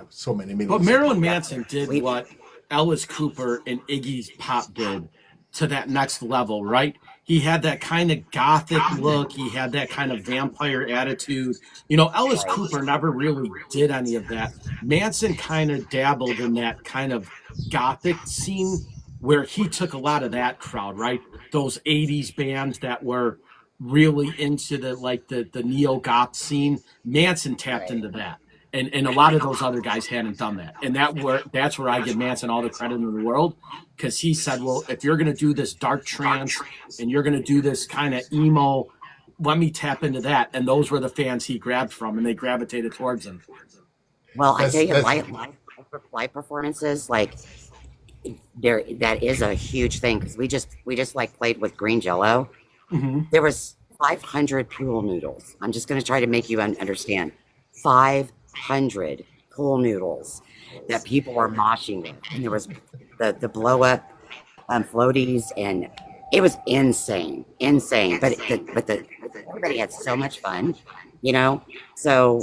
Speaker 4: so many millions.
Speaker 1: But Marilyn Manson did what Alice Cooper and Iggy's Pop did to that next level, right? He had that kind of gothic look. He had that kind of vampire attitude. Alice Cooper never really did any of that. Manson kind of dabbled in that kind of gothic scene where he took a lot of that crowd, right? Those 80s bands that were really into the neo-goth scene. Manson tapped into that. And a lot of those other guys hadn't done that. And that's where I give Manson all the credit in the world, because he said, well, if you're going to do this dark trance and you're going to do this kind of emo, let me tap into that. And those were the fans he grabbed from, and they gravitated towards him.
Speaker 2: Well, I tell you, live performances, like, that is a huge thing, because we just like played with Green Jello.
Speaker 1: Mm-hmm.
Speaker 2: There was 500 pool noodles. I'm just going to try to make you understand. 500 pool noodles that people were moshing with, and there was the blow up floaties, and it was insane. But everybody had so much fun, So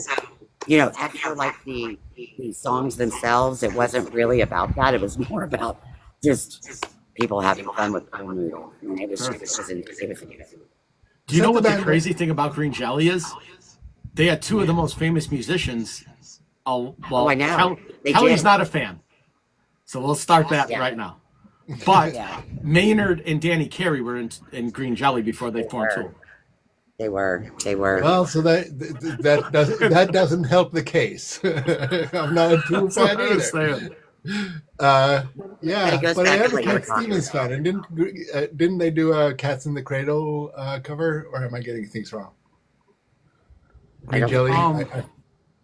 Speaker 2: after like the songs themselves, it wasn't really about that. It was more about just people having fun with pool noodles. And it was.
Speaker 1: Do you know what the crazy thing about Green Jelly is? They had two of the most famous musicians. I know. Kelly's not a fan. So we'll start that right now. But Maynard and Danny Carey were in Green Jelly before they formed Tool.
Speaker 2: They were.
Speaker 4: Well, so that doesn't help the case. I'm not a Tool fan either. But I am a Cat Stevens fan, and didn't they do a Cats in the Cradle cover, or am I getting things wrong? Green Jelly?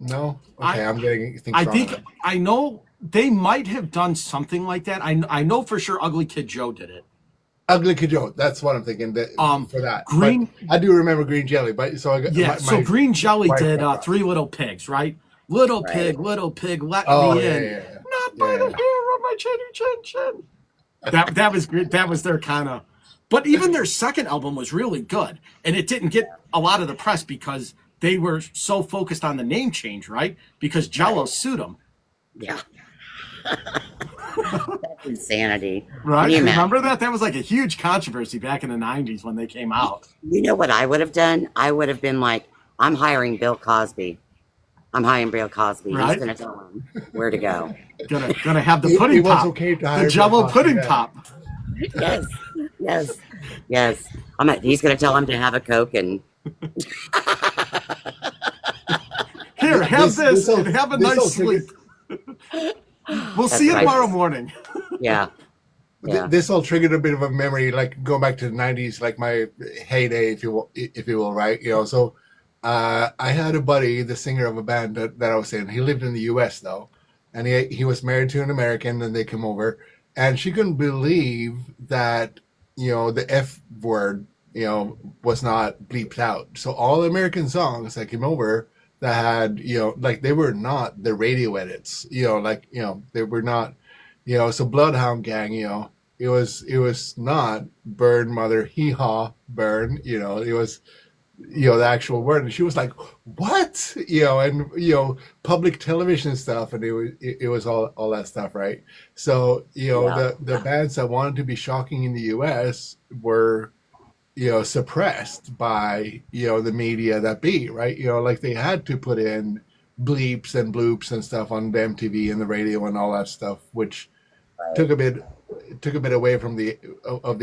Speaker 4: No? Okay, I'm getting things wrong.
Speaker 1: I think I know they might have done something like that. I know for sure Ugly Kid Joe did it.
Speaker 4: Ugly Kid Joe, that's what I'm thinking for that.
Speaker 1: But
Speaker 4: I do remember Green Jelly, but so I got
Speaker 1: so Green Jelly did Three Little Pigs, right? Little pig, let me in. Not by the hair of my chinny chin chin. That was great. That was their kind of. But even their second album was really good, and it didn't get a lot of the press because they were so focused on the name change, right? Because Jello sued them.
Speaker 2: Yeah. That's insanity.
Speaker 1: Right? You remember that? That was like a huge controversy back in the 90s when they came out.
Speaker 2: You know what I would have done? I would have been like, I'm hiring Bill Cosby. Right? He's going to tell him where to go.
Speaker 1: Gonna have the pudding pop. Okay to hire the Jello pudding pop.
Speaker 2: Yes. He's going to tell him to have a Coke and...
Speaker 1: Here, have this and have a
Speaker 4: this all
Speaker 1: nice sleep. We'll
Speaker 2: That's
Speaker 1: see you
Speaker 2: right.
Speaker 1: tomorrow morning.
Speaker 2: Yeah. Yeah.
Speaker 4: This all triggered a bit of a memory, like going back to the '90s, like my heyday, if you will, right? So I had a buddy, the singer of a band that I was in. He lived in the U.S. though, and he was married to an American, and they came over, and she couldn't believe that the F word was not bleeped out. So all the American songs that came over that had like they were not the radio edits, they were not. So Bloodhound Gang, it was not burn mother hee haw burn, it was the actual word, and she was like, what, and public television stuff, and it was all that stuff, right? So the bands that wanted to be shocking in the U.S. were suppressed by the media that be, right? Like they had to put in bleeps and bloops and stuff on the MTV and the radio and all that stuff, which took a bit away from the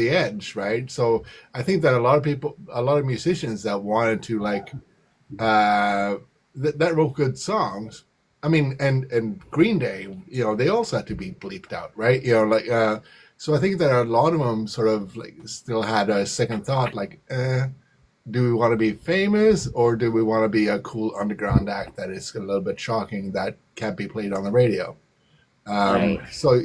Speaker 4: edge, right? So I think that a lot of musicians that wanted to like that wrote good songs. I mean, and Green Day, they also had to be bleeped out, right? So I think that a lot of them sort of like still had a second thought, like, do we want to be famous or do we want to be a cool underground act that is a little bit shocking that can't be played on the radio?
Speaker 2: Right.
Speaker 4: So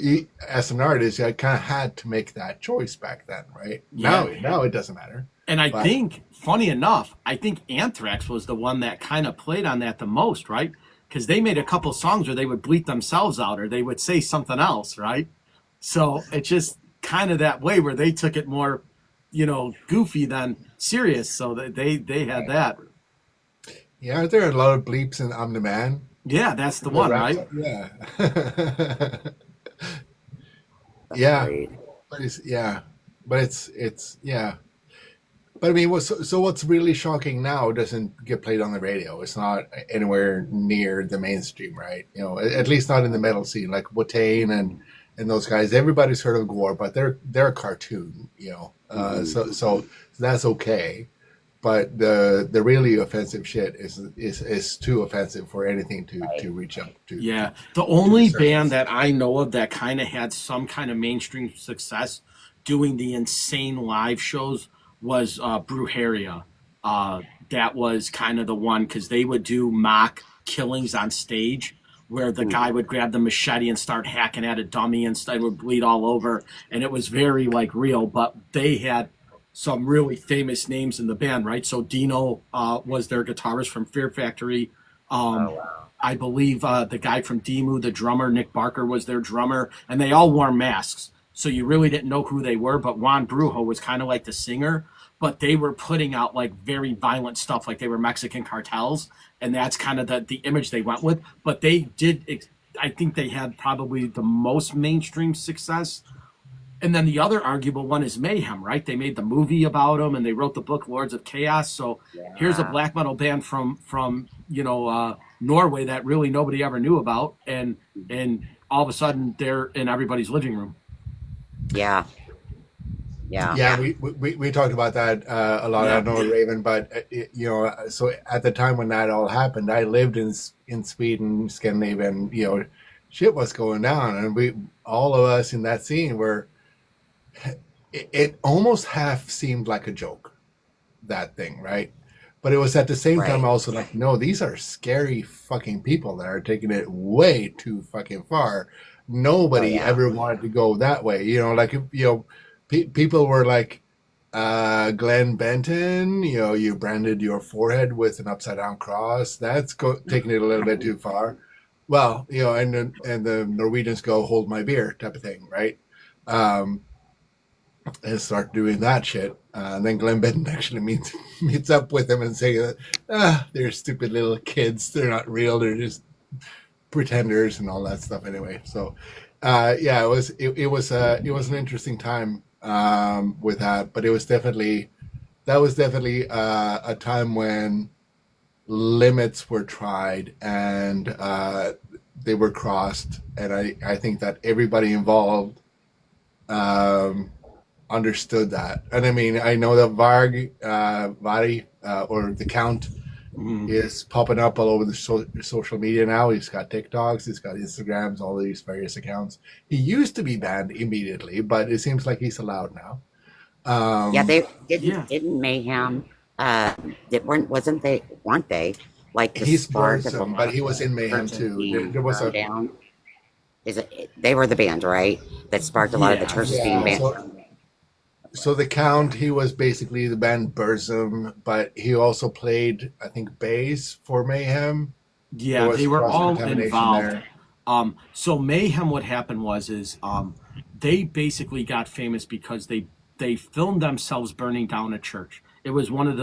Speaker 4: as an artist, I kind of had to make that choice back then, right?
Speaker 1: Yeah.
Speaker 4: Now it doesn't matter.
Speaker 1: And I think, funny enough, I think Anthrax was the one that kind of played on that the most, right? Because they made a couple songs where they would bleep themselves out or they would say something else, right? So it's just kind of that way where they took it more, goofy than serious. So they had that.
Speaker 4: Yeah, aren't there a lot of bleeps in I'm the Man?
Speaker 1: Yeah, that's the one, right?
Speaker 4: Yeah.
Speaker 2: That's
Speaker 4: Yeah.
Speaker 2: great.
Speaker 4: But it's yeah. But I mean, what's really shocking now doesn't get played on the radio. It's not anywhere near the mainstream, right? At least not in the metal scene, like Watain and those guys. Everybody's heard of Gore, but they're a cartoon, so that's okay. But the really offensive shit is too offensive for anything to reach up to.
Speaker 1: Yeah. The only
Speaker 4: certain
Speaker 1: band that I know of that kind of had some kind of mainstream success doing the insane live shows was Brujeria. That was kind of the one because they would do mock killings on stage where the guy would grab the machete and start hacking at a dummy and it would bleed all over. And it was very like real, but they had some really famous names in the band, right? So Dino was their guitarist from Fear Factory. I believe the guy from Demu, the drummer, Nick Barker, was their drummer, and they all wore masks. So you really didn't know who they were, but Juan Brujo was kind of like the singer, but they were putting out like very violent stuff, like they were Mexican cartels, and that's kind of the image they went with. But they did, I think they had probably the most mainstream success. And then the other arguable one is Mayhem, right? They made the movie about them, and they wrote the book Lords of Chaos. So here's a black metal band from Norway that really nobody ever knew about, and all of a sudden they're in everybody's living room.
Speaker 2: Yeah. Yeah.
Speaker 4: Yeah, we talked about that a lot.
Speaker 1: Yeah.
Speaker 4: I know, Raven, but so at the time when that all happened, I lived in Sweden, Scandinavia, and shit was going down, and all of us in that scene were. It almost half seemed like a joke, that thing, right? But it was at the same time
Speaker 2: Right.
Speaker 4: also like, no, these are scary fucking people that are taking it way too fucking far. Nobody
Speaker 2: Oh, yeah.
Speaker 4: ever wanted to go that way. People were like, Glenn Benton, you branded your forehead with an upside down cross. That's taking it a little bit too far. Well, and the Norwegians go, hold my beer type of thing, right? And start doing that shit. And then Glenn Benton actually meets up with them and say, they're stupid little kids. They're not real. They're just pretenders and all that stuff. Anyway, so it was an interesting time with that, but that was definitely a time when limits were tried and they were crossed, and I think that everybody involved understood that. And I mean, I know that Vari or the Count
Speaker 1: Mhm.
Speaker 4: is popping up all over the social media now. He's got TikToks, he's got Instagrams, all of these various accounts. He used to be banned immediately, but it seems like he's allowed now.
Speaker 2: Yeah,
Speaker 4: Um,
Speaker 2: they
Speaker 1: Yeah.
Speaker 2: didn't Mayhem. Weren't they like the
Speaker 4: he's
Speaker 2: spark of a
Speaker 4: Burzum,
Speaker 2: lot
Speaker 4: but
Speaker 2: of
Speaker 4: he was
Speaker 2: the
Speaker 4: in Mayhem
Speaker 2: churches
Speaker 4: too. There,
Speaker 2: being
Speaker 4: there was
Speaker 2: burned
Speaker 4: a
Speaker 2: down? They were the band, right? That sparked a lot of the
Speaker 1: Yeah.
Speaker 2: churches being
Speaker 4: yeah.
Speaker 2: banned.
Speaker 4: So the Count, he was basically the band Burzum, but he also played, I think, bass for Mayhem. There
Speaker 1: Yeah,
Speaker 4: was
Speaker 1: they were
Speaker 4: cross
Speaker 1: all
Speaker 4: contamination
Speaker 1: involved.
Speaker 4: there.
Speaker 1: So Mayhem, what happened was is they basically got famous because they filmed themselves burning down a church. It was one of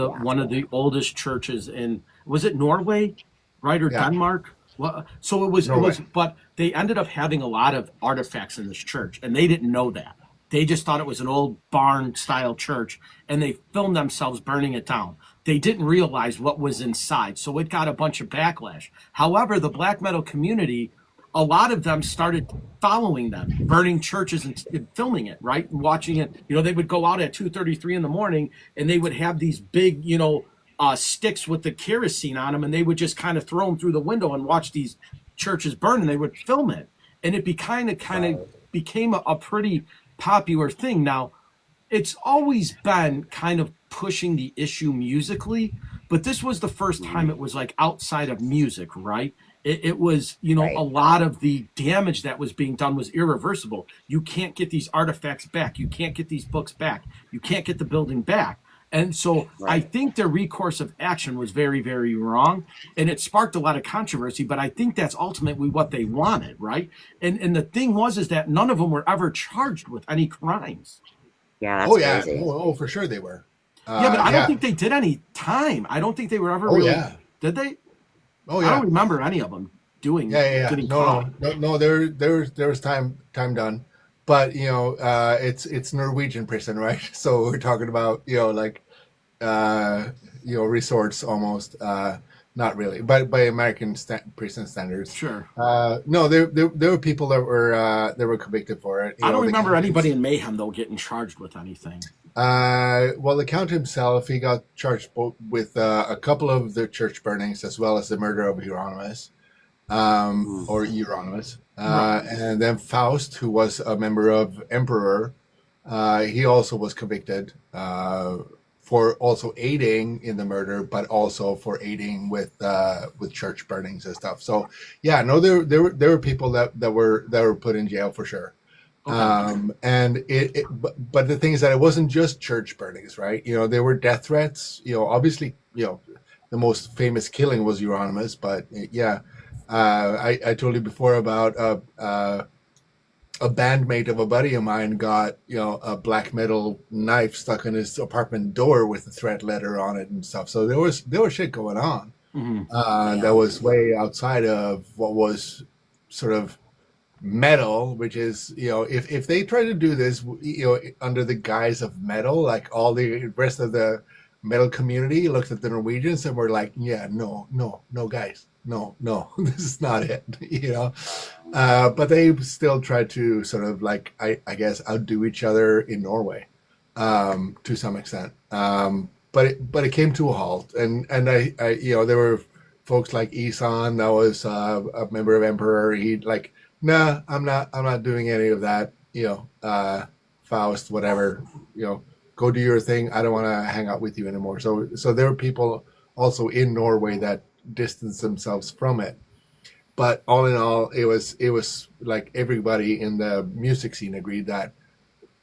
Speaker 1: the oldest churches in, was it Norway, right, or
Speaker 4: Yeah,
Speaker 1: Denmark? Well, so it was,
Speaker 4: Norway.
Speaker 1: but they ended up having a lot of artifacts in this church, and they didn't know that. They just thought it was an old barn style church, and they filmed themselves burning it down. They didn't realize what was inside, so it got a bunch of backlash. However, the black metal community, a lot of them started following them, burning churches and filming it, right, and watching it. They would go out at 2:33 in the morning, and they would have these big, sticks with the kerosene on them, and they would just kind of throw them through the window and watch these churches burn, and they would film it, and it became a pretty popular thing. Now, it's always been kind of pushing the issue musically, but this was the first time it was like outside of music, right? It was,
Speaker 2: Right.
Speaker 1: a lot of the damage that was being done was irreversible. You can't get these artifacts back. You can't get these books back. You can't get the building back. And so I
Speaker 2: Right.
Speaker 1: think their recourse of action was very, very wrong. And it sparked a lot of controversy, but I think that's ultimately what they wanted, right? And the thing was is that none of them were ever charged with any crimes.
Speaker 2: Yeah,
Speaker 4: Oh
Speaker 2: that's
Speaker 4: yeah,
Speaker 2: crazy.
Speaker 4: for sure they were.
Speaker 1: Yeah, but I don't
Speaker 4: Yeah.
Speaker 1: think they did any time. I don't think they were ever
Speaker 4: Oh
Speaker 1: really,
Speaker 4: yeah.
Speaker 1: did they?
Speaker 4: Oh
Speaker 1: I
Speaker 4: yeah.
Speaker 1: don't remember any of them
Speaker 4: Yeah.
Speaker 1: getting
Speaker 4: No,
Speaker 1: caught.
Speaker 4: no. There was time done, but it's Norwegian prison, right? So we're talking about like uh, resorts almost. Not really, but by American prison standards.
Speaker 1: Sure.
Speaker 4: No, there were people that were convicted for it.
Speaker 1: I don't
Speaker 4: The
Speaker 1: remember
Speaker 4: Count
Speaker 1: anybody in Mayhem though getting charged with anything.
Speaker 4: well, the Count himself, he got charged both with a couple of the church burnings as well as the murder of Hieronymus, or Euronymous.
Speaker 1: Right.
Speaker 4: And then Faust, who was a member of Emperor, he also was convicted for also aiding in the murder, but also for aiding with church burnings and stuff. So yeah, no, there were people that were put in jail for sure.
Speaker 1: Okay.
Speaker 4: And but the thing is that it wasn't just church burnings, right? There were death threats. Obviously, the most famous killing was Euronymous, but yeah, I told you before about a bandmate of a buddy of mine got a black metal knife stuck in his apartment door with a threat letter on it and stuff. So there was shit going on
Speaker 1: Mhm.
Speaker 4: that was way outside of what was sort of metal, which is if they try to do this under the guise of metal, like all the rest of the metal community looked at the Norwegians and were like, yeah, no, guys, no, this is not it. But they still tried to sort of like I guess outdo each other in Norway to some extent. But it came to a halt, and I there were folks like Isan that was a member of Emperor. He like, nah, I'm not doing any of that. Faust, whatever. Go do your thing. I don't want to hang out with you anymore. So there were people also in Norway that distanced themselves from it. But all in all, it was like everybody in the music scene agreed that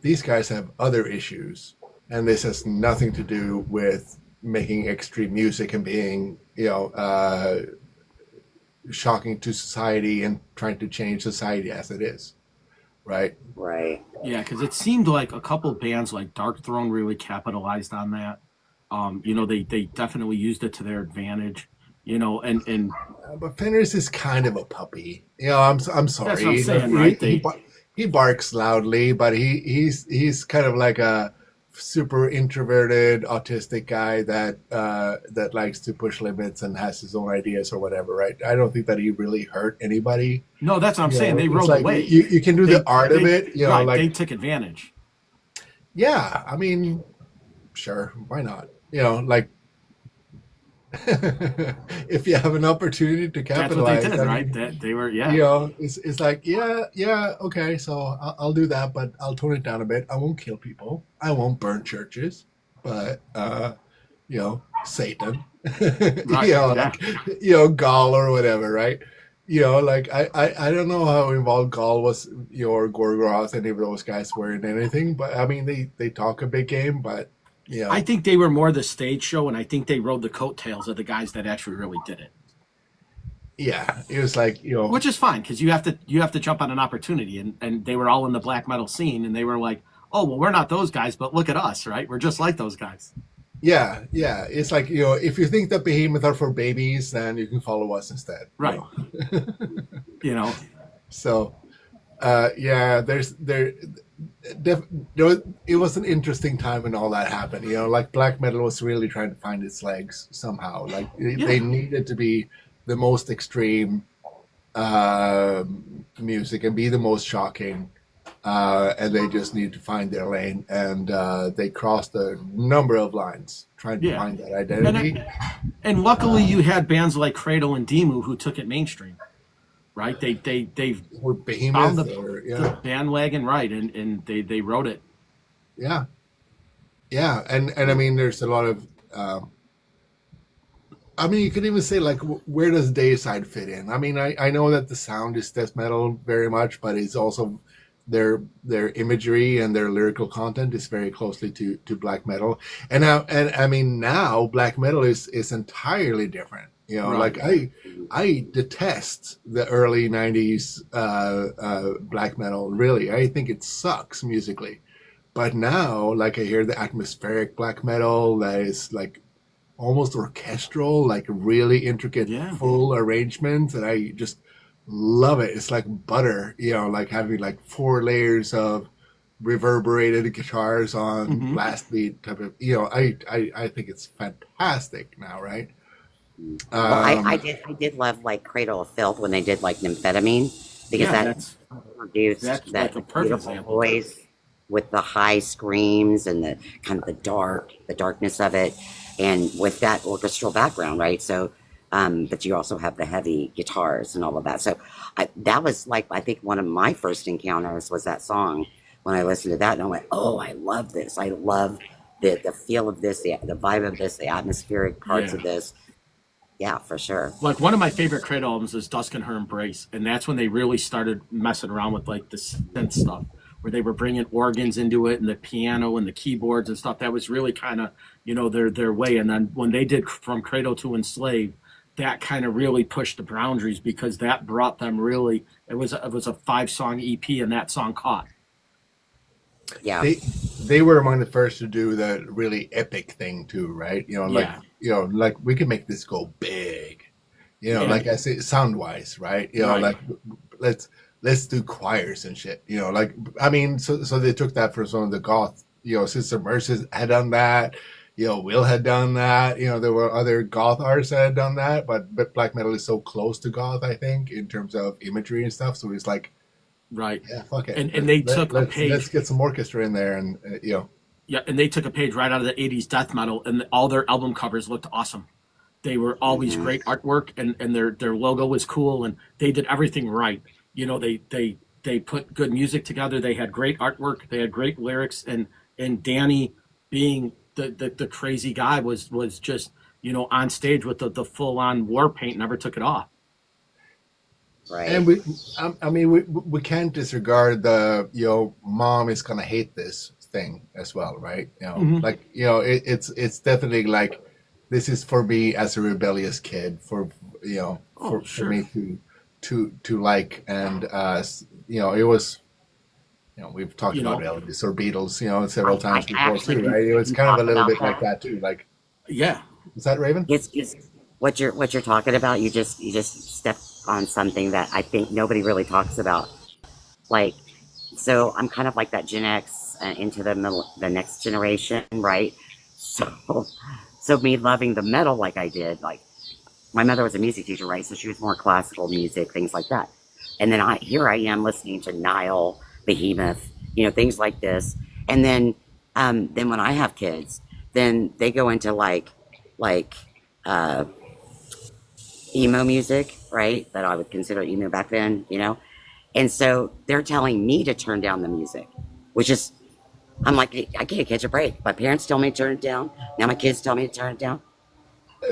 Speaker 4: these guys have other issues, and this has nothing to do with making extreme music and being shocking to society and trying to change society as it is, right?
Speaker 2: Right.
Speaker 1: Yeah, because it seemed like a couple bands like Dark Throne really capitalized on that. They definitely used it to their advantage. And
Speaker 4: But Fenris is kind of a puppy. I'm sorry.
Speaker 1: That's what I'm saying, right?
Speaker 4: He barks loudly, but he's kind of like a super introverted autistic guy that likes to push limits and has his own ideas or whatever, right? I don't think that he really hurt anybody.
Speaker 1: no, that's what I'm saying. They
Speaker 4: It's
Speaker 1: rode
Speaker 4: like
Speaker 1: the wave.
Speaker 4: you can do the art of it,
Speaker 1: right,
Speaker 4: like
Speaker 1: they took advantage.
Speaker 4: yeah, I mean, sure, why not? Like if you have an opportunity to
Speaker 1: That's what they
Speaker 4: capitalize,
Speaker 1: did,
Speaker 4: I
Speaker 1: right?
Speaker 4: mean,
Speaker 1: That they were,
Speaker 4: you
Speaker 1: yeah,
Speaker 4: know, it's like, yeah, okay, so I'll do that, but I'll tone it down a bit. I won't kill people. I won't burn churches, but you know, Satan,
Speaker 1: right, yeah.
Speaker 4: like, Gaul or whatever, right? Like I don't know how involved Gaul was, or Gorgoroth, any of those guys were in anything, but I mean, they talk a big game, but you
Speaker 1: I
Speaker 4: know,
Speaker 1: think they were more the stage show, and I think they rode the coattails of the guys that actually really did it,
Speaker 4: yeah, it was like,
Speaker 1: which is fine because you have to jump on an opportunity, and they were all in the black metal scene, and they were like, oh well, we're not those guys, but look at us, right? We're just like those guys,
Speaker 4: yeah, it's like, if you think that Behemoth are for babies, then you can follow us instead.
Speaker 1: right? You know,
Speaker 4: So, yeah, def, it was an interesting time when all that happened. Like black metal was really trying to find its legs somehow. Like they
Speaker 1: yeah,
Speaker 4: needed to be the most extreme music and be the most shocking. And they just need to find their lane, and they crossed a number of lines trying to
Speaker 1: yeah.
Speaker 4: find that
Speaker 1: And
Speaker 4: identity.
Speaker 1: and luckily you had bands like Cradle and Demu who took it mainstream, right? They
Speaker 4: Or
Speaker 1: found
Speaker 4: Behemoth, or
Speaker 1: the bandwagon right, and they wrote it.
Speaker 4: yeah, yeah, and I mean, there's a lot of. I mean, you could even say like, where does Dayside fit in? I mean, I know that the sound is death metal very much, but it's also their imagery and their lyrical content is very closely to black metal. And I mean, now black metal is entirely different.
Speaker 1: Right.
Speaker 4: Like I detest the early '90s black metal. Really, I think it sucks musically. But now, like, I hear the atmospheric black metal that is like almost orchestral, like really intricate,
Speaker 1: Yeah.
Speaker 4: full arrangements, and I just love it. It's like butter, like having like 4 layers of reverberated guitars on
Speaker 1: Hmm.
Speaker 4: blast beat type of. I think it's fantastic now, right?
Speaker 2: Well,
Speaker 4: Um,
Speaker 2: I did love like Cradle of Filth when they did like Nymphetamine because
Speaker 1: Yeah,
Speaker 2: that
Speaker 1: that's
Speaker 2: produced
Speaker 1: like
Speaker 2: that
Speaker 1: a perfect
Speaker 2: beautiful
Speaker 1: example.
Speaker 2: voice with the high screams and the kind of the darkness of it, and with that orchestral background, right? So, but you also have the heavy guitars and all of that. So, that was like I think one of my first encounters was that song when I listened to that, and I went, "Oh, I love this! I love the feel of this, the vibe of this, the atmospheric parts
Speaker 1: Yeah.
Speaker 2: of this." Yeah, for sure.
Speaker 1: Like one of my favorite Cradle albums is Dusk and Her Embrace, and that's when they really started messing around with like the synth stuff, where they were bringing organs into it and the piano and the keyboards and stuff. That was really kind of their way. And then when they did From Cradle to Enslave, that kind of really pushed the boundaries because that brought them really. It was a 5 song EP, and that song caught.
Speaker 2: Yeah.
Speaker 4: they they were among the first to do the really epic thing too, right? Like,
Speaker 1: Yeah,
Speaker 4: like we can make this go big.
Speaker 1: yeah,
Speaker 4: Like I say, sound wise, right?
Speaker 1: right,
Speaker 4: Like let's do choirs and shit. Like, I mean, so they took that for some of the goth. Sister Mercy had done that. Will had done that. There were other goth artists that had done that, but black metal is so close to goth, I think, in terms of imagery and stuff. So it's like,
Speaker 1: right.
Speaker 4: yeah, fuck it.
Speaker 1: And they took a
Speaker 4: Let's
Speaker 1: page.
Speaker 4: get some orchestra in there, and
Speaker 1: Yeah, and they took a page right out of the '80s death metal, and all their album covers looked awesome. They were always
Speaker 2: Hmm.
Speaker 1: great artwork, and their logo was cool, and they did everything right. They put good music together. They had great artwork. They had great lyrics, and Danny, being the crazy guy, was just on stage with the full on war paint, never took it off.
Speaker 2: Right.
Speaker 4: And I mean, we can't disregard the mom is gonna hate this thing as well, right?
Speaker 1: Hmm.
Speaker 4: Like, it's definitely like, this is for me as a rebellious kid, for
Speaker 1: Oh,
Speaker 4: for
Speaker 1: sure.
Speaker 4: me to like. And it was, we've talked
Speaker 1: You
Speaker 4: about
Speaker 1: know,
Speaker 4: Elvis or Beatles several
Speaker 2: I
Speaker 4: times before
Speaker 2: actually
Speaker 4: too, right? It was
Speaker 2: didn't
Speaker 4: kind of a
Speaker 2: talk
Speaker 4: little
Speaker 2: about
Speaker 4: bit like
Speaker 2: that.
Speaker 4: that too. Like,
Speaker 1: yeah,
Speaker 4: is that Raven?
Speaker 2: It's what you're talking about. You just stepped on something that I think nobody really talks about. Like, so I'm kind of like that Gen X into the next generation, right? So, so me loving the metal like I did, like my mother was a music teacher, right? So she was more classical music, things like that. And then I am listening to Nile, Behemoth, things like this. And then when I have kids, then they go into like uh, emo music, right? That I would consider emo back then, you know? And so they're telling me to turn down the music, which is, I'm like, I can't catch a break. My parents tell me to turn it down. Now my kids tell me to turn it down.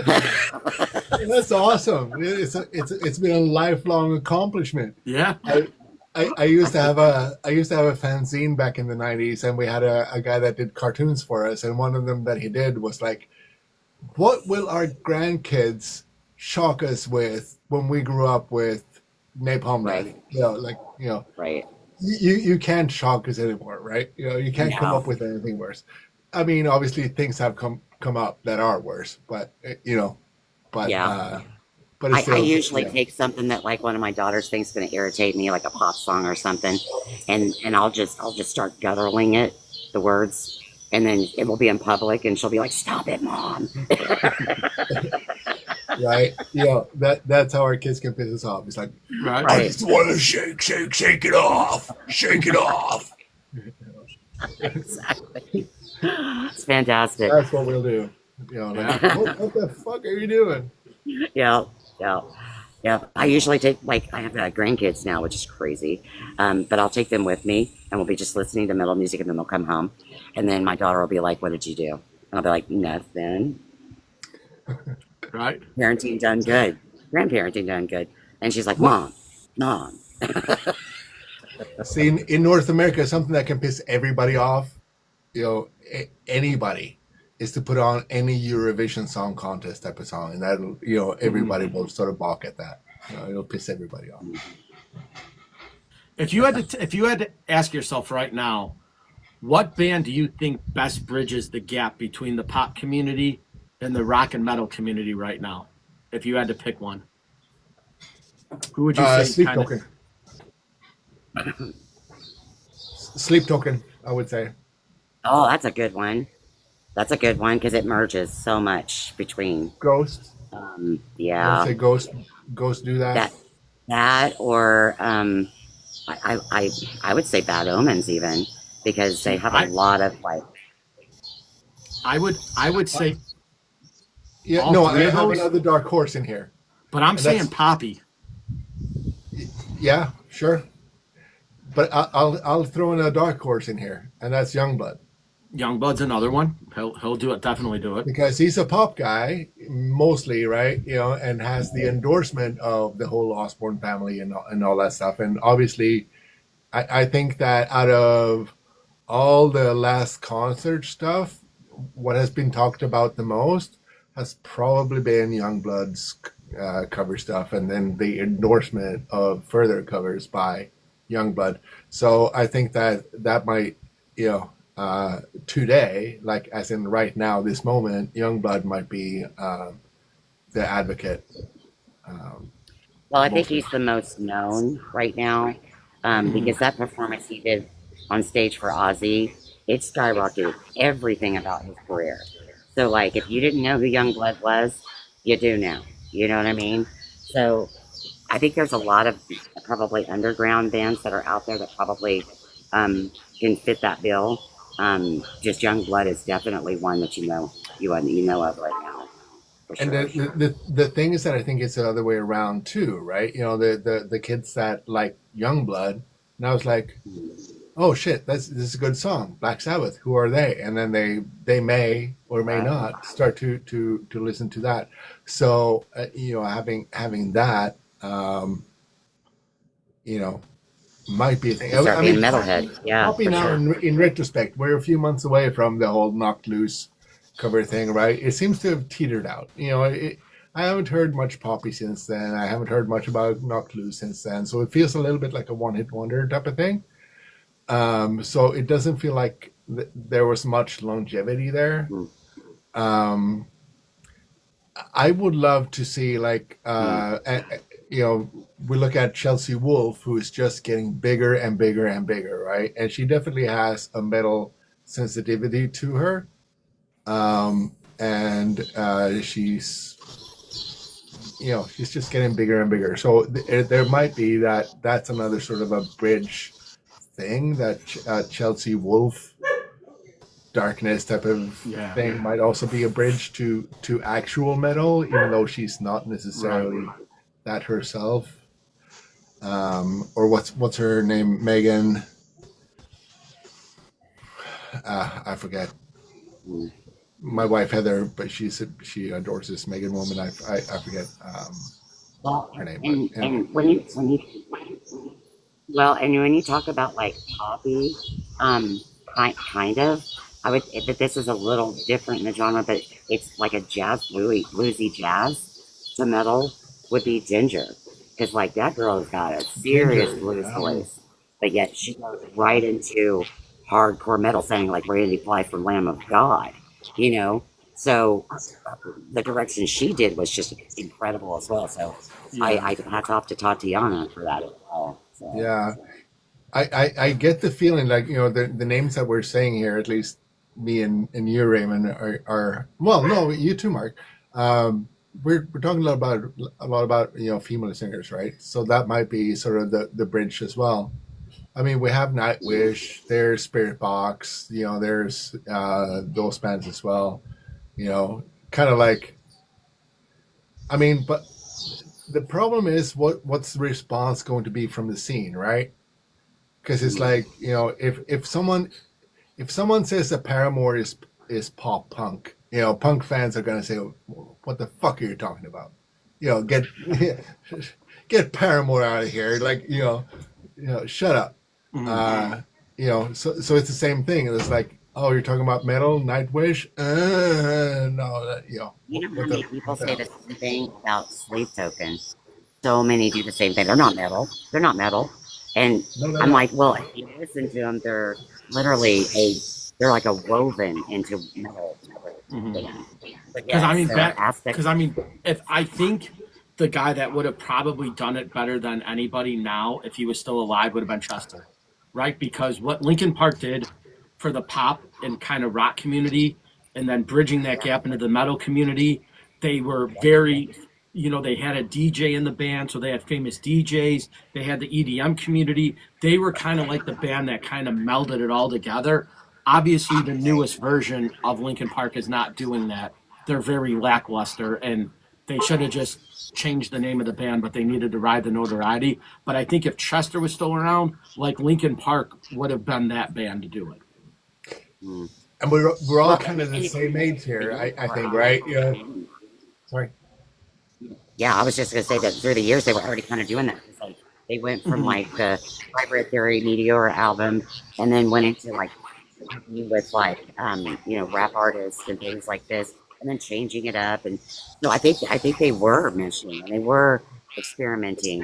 Speaker 4: That's awesome. It's been a lifelong accomplishment.
Speaker 1: Yeah.
Speaker 4: I used to have a fanzine back in the 90s, and we had a guy that did cartoons for us, and one of them that he did was like, what will our grandkids shock us with when we grew up with Napalm Daddy?
Speaker 2: Right. Right.
Speaker 4: You can't shock us anymore, right? You can't come
Speaker 2: No.
Speaker 4: up with anything worse. I mean, obviously things have come up that are worse, but but
Speaker 2: Yeah.
Speaker 4: but it's
Speaker 2: I
Speaker 4: still,
Speaker 2: usually take something that like one of my daughters thinks going to irritate me, like a pop song or something, and I'll just start gutturing it, the words, and then it will be in public, and she'll be like, "Stop it, mom!"
Speaker 4: right? That's how our kids can piss us off. It's like,
Speaker 1: Right.
Speaker 4: I
Speaker 2: Right.
Speaker 4: just want to shake it off, shake it off.
Speaker 2: Exactly. It's fantastic.
Speaker 4: That's what we'll do. Like, what the fuck are you doing?
Speaker 2: Yeah, yeah, yeah. I usually take like I have grandkids now, which is crazy. But I'll take them with me, and we'll be just listening to metal music, and then they'll come home, and then my daughter will be like, "What did you do?" And I'll be like, "Nothing.
Speaker 1: Right.
Speaker 2: Parenting done good. Grandparenting done good." And she's like, "Mom, mom."
Speaker 4: See, in North America, something that can piss everybody off, anybody, is to put on any Eurovision Song Contest type of song, and that'll, everybody will sort of balk at that. It'll piss everybody off.
Speaker 1: If you had to ask yourself right now, what band do you think best bridges the gap between the pop community and the rock and metal community right now? If you had to pick one, who would you say?
Speaker 4: Sleep
Speaker 1: kinda-
Speaker 4: Token. Sleep Token, I would say.
Speaker 2: Oh, that's a good one. That's a good one because it merges so much between.
Speaker 4: Ghost. I would
Speaker 2: Yeah,
Speaker 4: say Ghost. Ghost do that.
Speaker 2: that or I would say Bad Omens even because they have a lot of like.
Speaker 1: I would say,
Speaker 4: Yeah,
Speaker 1: all
Speaker 4: no, I
Speaker 1: three of
Speaker 4: have
Speaker 1: those?
Speaker 4: another dark horse in here.
Speaker 1: but I'm
Speaker 4: And
Speaker 1: saying
Speaker 4: that's-
Speaker 1: Poppy.
Speaker 4: Yeah, sure. But I'll throw in a dark horse in here, and that's Youngblood,
Speaker 1: Youngblood's another one. He'll do it. Definitely do it.
Speaker 4: because he's a pop guy mostly, right? And has the endorsement of the whole Osborne family and all that stuff. And obviously, I think that out of all the last concert stuff, what has been talked about the most has probably been Youngblood's cover stuff, and then the endorsement of further covers by Youngblood. So I think that might, today, like as in right now, this moment, Youngblood might be the advocate.
Speaker 2: Well, I think he's the most known right now because that performance he did on stage for Ozzy, it skyrocketed everything about his career. So, like, if you didn't know who Youngblood was, you do now. You know what I mean? So, I think there's a lot of probably underground bands that are out there that probably can fit that bill. Just Youngblood is definitely one that you know of right now. For
Speaker 4: And
Speaker 2: sure.
Speaker 4: the thing is that I think it's the other way around too, right? The kids that like Youngblood, and I was like, oh shit, this is a good song. Black Sabbath, who are they? And then they may or may not start to listen to that. So having that, might be a thing.
Speaker 2: Start being metalhead. Yeah,
Speaker 4: Poppy
Speaker 2: for
Speaker 4: now,
Speaker 2: sure.
Speaker 4: in retrospect, we're a few months away from the whole Knocked Loose cover thing, right? It seems to have teetered out. I haven't heard much Poppy since then. I haven't heard much about Knocked Loose since then. So it feels a little bit like a one-hit wonder type of thing. So it doesn't feel like there was much longevity there. I would love to see we look at Chelsea Wolfe, who is just getting bigger and bigger and bigger, right? And she definitely has a metal sensitivity to her. And she's just getting bigger and bigger. So there might be that's another sort of a bridge thing that Chelsea Wolfe darkness type of
Speaker 1: Yeah.
Speaker 4: thing might also be a bridge to actual metal, even though she's not necessarily that herself. Or what's her name? Megan. I forget.
Speaker 2: Mm.
Speaker 4: My wife Heather, but she adores this Megan woman. I forget
Speaker 2: Well,
Speaker 4: her name, but
Speaker 2: and when you well, and when you talk about like poppy, kind of, I would, but this is a little different in the genre, but it's like a bluesy jazz. The metal would be Ginger, because like that girl's got a serious
Speaker 4: Ginger.
Speaker 2: blues voice, but yet she goes right into hardcore metal, saying like Randy Blythe from Lamb of God, you know. So the direction she did was just incredible as well. So
Speaker 1: Yeah.
Speaker 2: I hats off to Tatiana for that as well. So.
Speaker 4: Yeah, I get the feeling like the names that we're saying here, at least me and you, Raymond, are well, no, you too, Mark. We're talking a lot about female singers, right? So that might be sort of the bridge as well. I mean, we have Nightwish, there's Spirit Box, there's those bands as well. Kind of like, I mean, but the problem is what's the response going to be from the scene, right? Because it's like if someone says that Paramore is pop punk, punk fans are gonna say, "What the fuck are you talking about?" Get get Paramore out of here, like shut up. So it's the same thing. It's like, oh, you're talking about metal, Nightwish? No,
Speaker 2: You know how
Speaker 4: what
Speaker 2: many
Speaker 4: the
Speaker 2: people
Speaker 4: what the
Speaker 2: say the
Speaker 4: hell?
Speaker 2: same thing about Sleep Token? So many do the same thing. They're not metal. They're not metal. And
Speaker 4: No, they're
Speaker 2: I'm
Speaker 4: not.
Speaker 2: like, well, if you listen to them, literally they're like a woven into metal.
Speaker 1: Because
Speaker 2: But
Speaker 1: I
Speaker 2: yes,
Speaker 1: mean,
Speaker 2: there are aspects.
Speaker 1: if I think the guy that would have probably done it better than anybody now, if he was still alive, would have been Chester, right? Because what Linkin Park did for the pop and kind of rock community, and then bridging that gap into the metal community, they were very, they had a DJ in the band, so they had famous DJs. They had the EDM community. They were kind of like the band that kind of melded it all together. Obviously, the newest version of Linkin Park is not doing that. They're very lackluster, and they should have just changed the name of the band, but they needed to ride the notoriety. But I think if Chester was still around, like Linkin Park would have been that band to do it.
Speaker 2: Mm.
Speaker 4: And we're all
Speaker 2: Well,
Speaker 4: kind of the
Speaker 2: and
Speaker 4: same age here,
Speaker 2: they
Speaker 4: I
Speaker 2: were
Speaker 4: think, right? Yeah.
Speaker 2: already.
Speaker 4: Sorry.
Speaker 2: Yeah, I was just gonna say that through the years they were already kind of doing that. It's like they went from
Speaker 1: Mhm.
Speaker 2: like the Hybrid Theory Meteor album, and then went into like with like rap artists and things like this, and then changing it up. And no, I think they were mentioning and they were experimenting,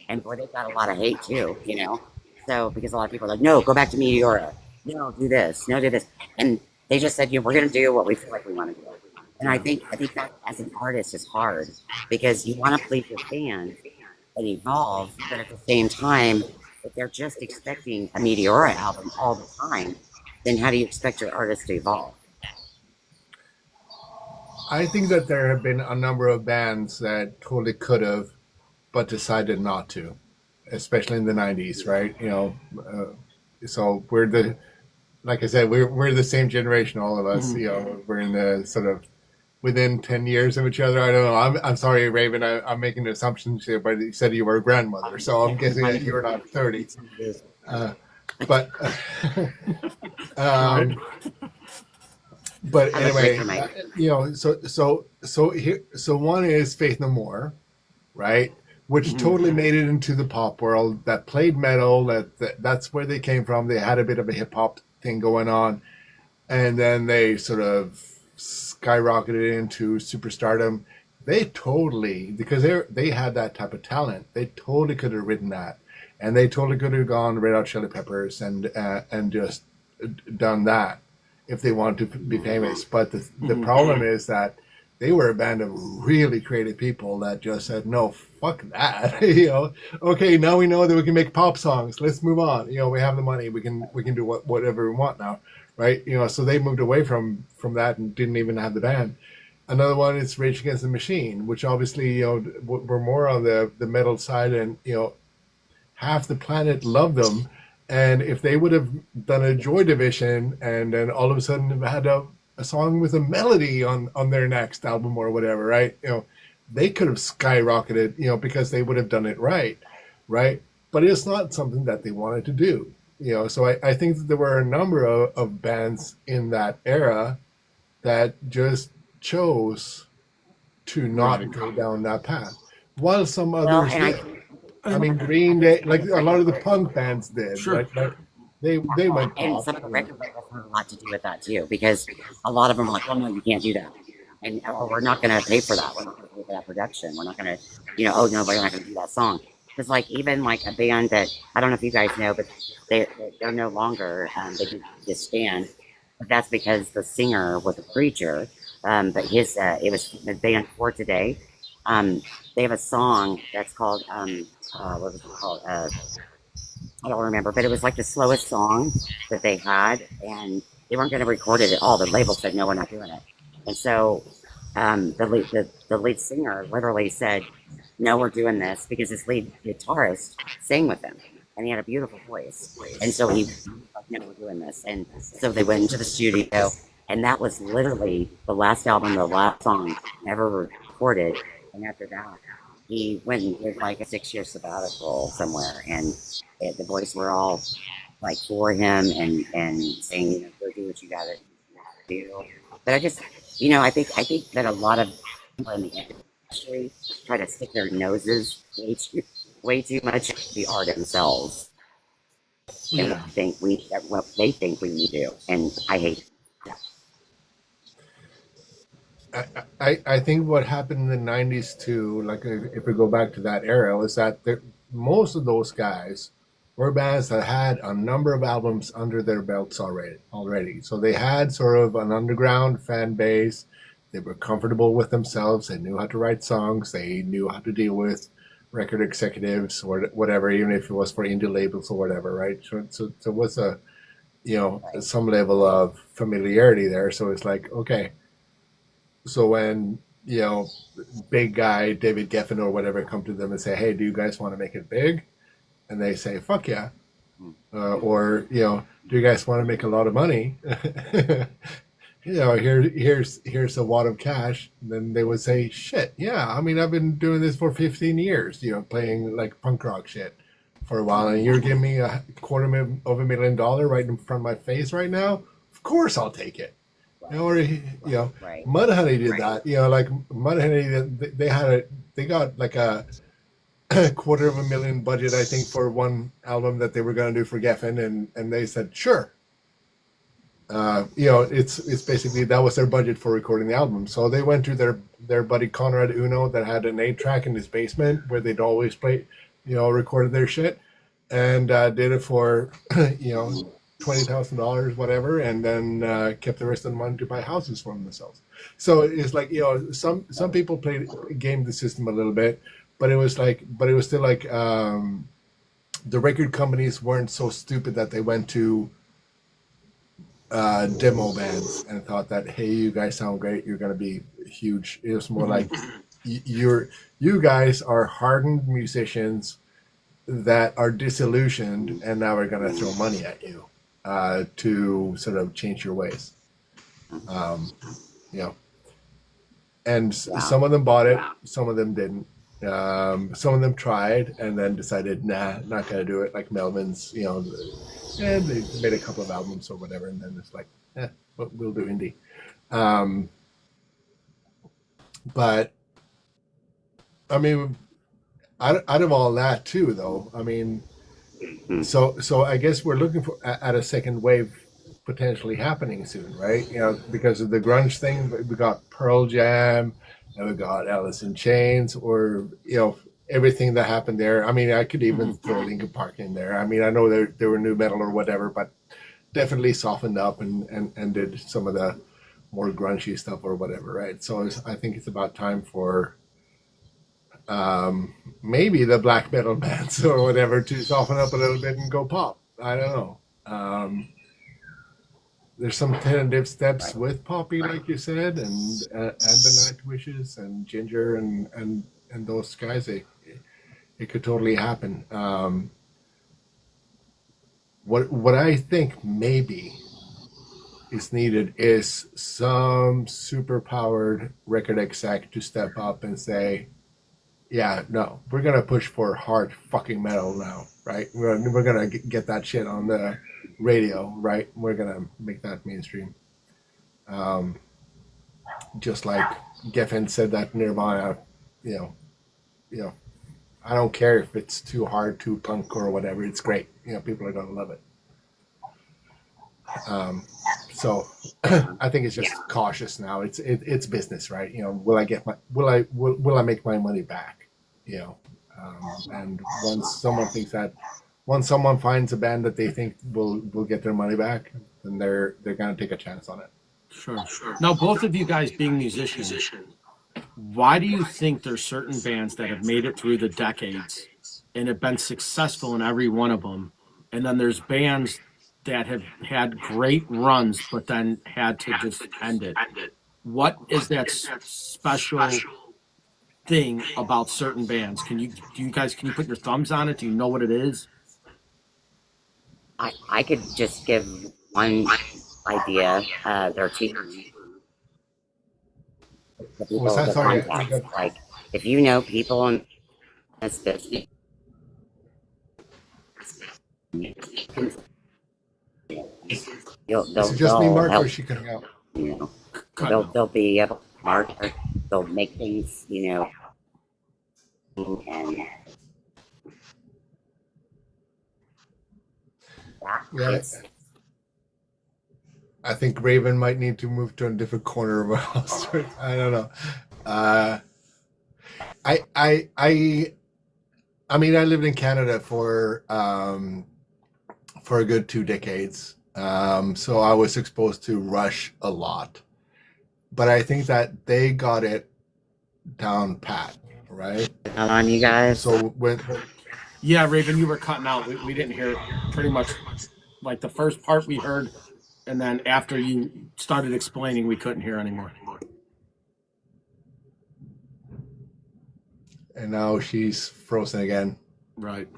Speaker 2: and boy, they got a lot of hate too. So because a lot of people are like, no, go back to Meteora, no, do this, no, do this, and they just said, we're gonna do what we feel like we want to do. And I think that as an artist is hard because you want to please your fans and evolve, but at the same time, if they're just expecting a Meteora album all the time, then how do you expect your artist to evolve?
Speaker 4: I think that there have been a number of bands that totally could have, but decided not to, especially in the '90s, right? So like I said, we're the same generation, all of us.
Speaker 1: Mhm.
Speaker 4: We're in the sort of within 10 years of each other. I don't know. I'm sorry, Raven. I'm making assumptions here, but you said you were a grandmother, so I'm guessing that you're not 30. Uh, but
Speaker 1: Right.
Speaker 4: um, but
Speaker 2: I was with
Speaker 4: anyway,
Speaker 2: your mate.
Speaker 4: so one is Faith No More, right? Which
Speaker 1: Mhm.
Speaker 4: totally made it into the pop world. That played metal. That's where they came from. They had a bit of a hip hop thing going on, and then they sort of skyrocketed into superstardom. They totally, because they had that type of talent. They totally could have written that, and they totally could have gone Red Hot Chili Peppers and just done that if they wanted to be famous. But the
Speaker 1: Mhm.
Speaker 4: problem is that they were a band of really creative people that just said, no, fuck that. Okay, now we know that we can make pop songs. Let's move on. We have the money. We can do whatever we want now, right? So they moved away from that and didn't even have the band. Another one is Rage Against the Machine, which obviously we're more on the metal side, and half the planet loved them, And if they would have done a Joy Division and then all of a sudden had a song with a melody on their next album or whatever, right? They could have skyrocketed, because they would have done it right, right? But it's not something that they wanted to do, So I think that there were a number of bands in that era that just chose to not go down that path, while some
Speaker 2: Well,
Speaker 4: others
Speaker 2: and I
Speaker 4: did. I mean, Green Day, like a lot of the punk bands did.
Speaker 1: Sure.
Speaker 4: Like they went
Speaker 2: and
Speaker 4: pop.
Speaker 2: some of the record labels have a lot to do with that too, because a lot of them are like, well, no, you can't do that, and or we're not going to pay for that. We're not going to pay for that production. We're not going to, oh no, we're not going to do that song. Because like even like a band that I don't know if you guys know, but they're no longer they did disband. But that's because the singer was a preacher. But his it was the band for today. They have a song that's called what was it called? I don't remember, but it was like the slowest song that they had, and they weren't going to record it at all. The label said, "No, we're not doing it." And so the lead singer literally said, "No, we're doing this," because his lead guitarist sang with him, and he had a beautiful voice. And so he was like, "No, we're doing this." And so they went into the studio, and that was literally the last album, the last song ever recorded. And after that, he went and did like a 6-year sabbatical somewhere, and the boys were all like for him and saying, "Go do what you gotta do." But I just, I think that a lot of people in the industry try to stick their noses way too much into the art themselves, and
Speaker 1: Yeah.
Speaker 2: what they think we need to do, and I hate that.
Speaker 4: I think what happened in the '90s too, like if we go back to that era, was that most of those guys were bands that had a number of albums under their belts already. So they had sort of an underground fan base. They were comfortable with themselves. They knew how to write songs. They knew how to deal with record executives or whatever, even if it was for indie labels or whatever, right? So it was
Speaker 2: Right.
Speaker 4: some level of familiarity there. So it's like, okay, so when big guy David Geffen or whatever come to them and say, "Hey, do you guys want to make it big?" And they say, "Fuck yeah," or "Do you guys want to make a lot of money?" Here's a wad of cash. And then they would say, "Shit, yeah. I mean, I've been doing this for 15 years. Playing like punk rock shit for a while, and you're giving me $250,000 right in front of my face right now. Of course, I'll take it." Or
Speaker 2: Right.
Speaker 4: Mudhoney did that. Like Mudhoney, they got like a $250,000 budget, I think, for one album that they were going to do for Geffen, and they said sure. It's basically that was their budget for recording the album. So they went to their buddy Conrad Uno that had an 8-track in his basement where they'd always play, recorded their shit, and did it for $20,000, whatever, and then kept the rest of the money to buy houses for themselves. So it's like some people game the system a little bit, but it was still like the record companies weren't so stupid that they went to demo bands and thought that, "Hey, you guys sound great, you're going to be huge." It was more like you guys are hardened musicians that are disillusioned, and now we're going to throw money at you to sort of change your ways. Um, you know, and
Speaker 2: Yeah.
Speaker 4: some of them bought it, some of them didn't. Some of them tried and then decided, nah, not going to do it. Like Melvins, and they made a couple of albums or whatever, and then it's like, we'll do indie. Um, but I mean, out of all that too, though, I mean, so I guess we're looking for at a second wave potentially happening soon, right? Because of the grunge thing, we got Pearl Jam, and we got Alice in Chains, or everything that happened there. I mean, I could even throw Linkin Park in there. I mean, I know they were new metal or whatever, but definitely softened up and did some of the more grungy stuff or whatever, right? So I think it's about time for maybe the black metal bands or whatever to soften up a little bit and go pop. I don't know. There's some tentative steps with Poppy, like you said, and the Nightwishes and Ginger and those guys. It could totally happen. what I think maybe is needed is some super powered record exec to step up and say, yeah, no, we're gonna push for hard fucking metal now, right? We're gonna get that shit on the radio, right? We're gonna make that mainstream. Um, just like Geffen said that Nirvana, you know, you know, I don't care if it's too hard, too punk or whatever. It's great. You know, people are gonna love it. Um, so I think it's just cautious now. It's business, right? You know, will I make my money back? You know, and once someone finds a band that they think will get their money back, then they're gonna take a chance on it.
Speaker 1: Sure. Now, both of you guys being musicians, why do you think there's certain bands that have made it through the decades and have been successful in every one of them, and then there's bands that have had great runs but then had to just end it? What is that special thing about certain bands? Can you put your thumbs on it? Do you know what it is?
Speaker 2: I could just give one idea. There are two the people
Speaker 4: Was that
Speaker 2: that
Speaker 4: sorry?
Speaker 2: contact. Like, if you know people in this business, they'll
Speaker 4: Is it just me, Mark, or
Speaker 2: help.
Speaker 4: is she cutting out?
Speaker 2: You know,
Speaker 1: Cut
Speaker 2: they'll
Speaker 1: out.
Speaker 2: they'll be able to market. They'll make things. You know, and
Speaker 4: Yeah,
Speaker 2: it's
Speaker 4: I think Raven might need to move to a different corner of our house. I don't know. Uh, I I I I mean, I lived in Canada for a good 2 decades. So I was exposed to Rush a lot. But I think that they got it down pat, right?
Speaker 2: not on you guys.
Speaker 4: So when
Speaker 1: Yeah, Raven, you were cutting out. We didn't hear pretty much like the first part we heard, and then after you started explaining, we couldn't hear anymore.
Speaker 4: and now she's frozen again.
Speaker 1: Right.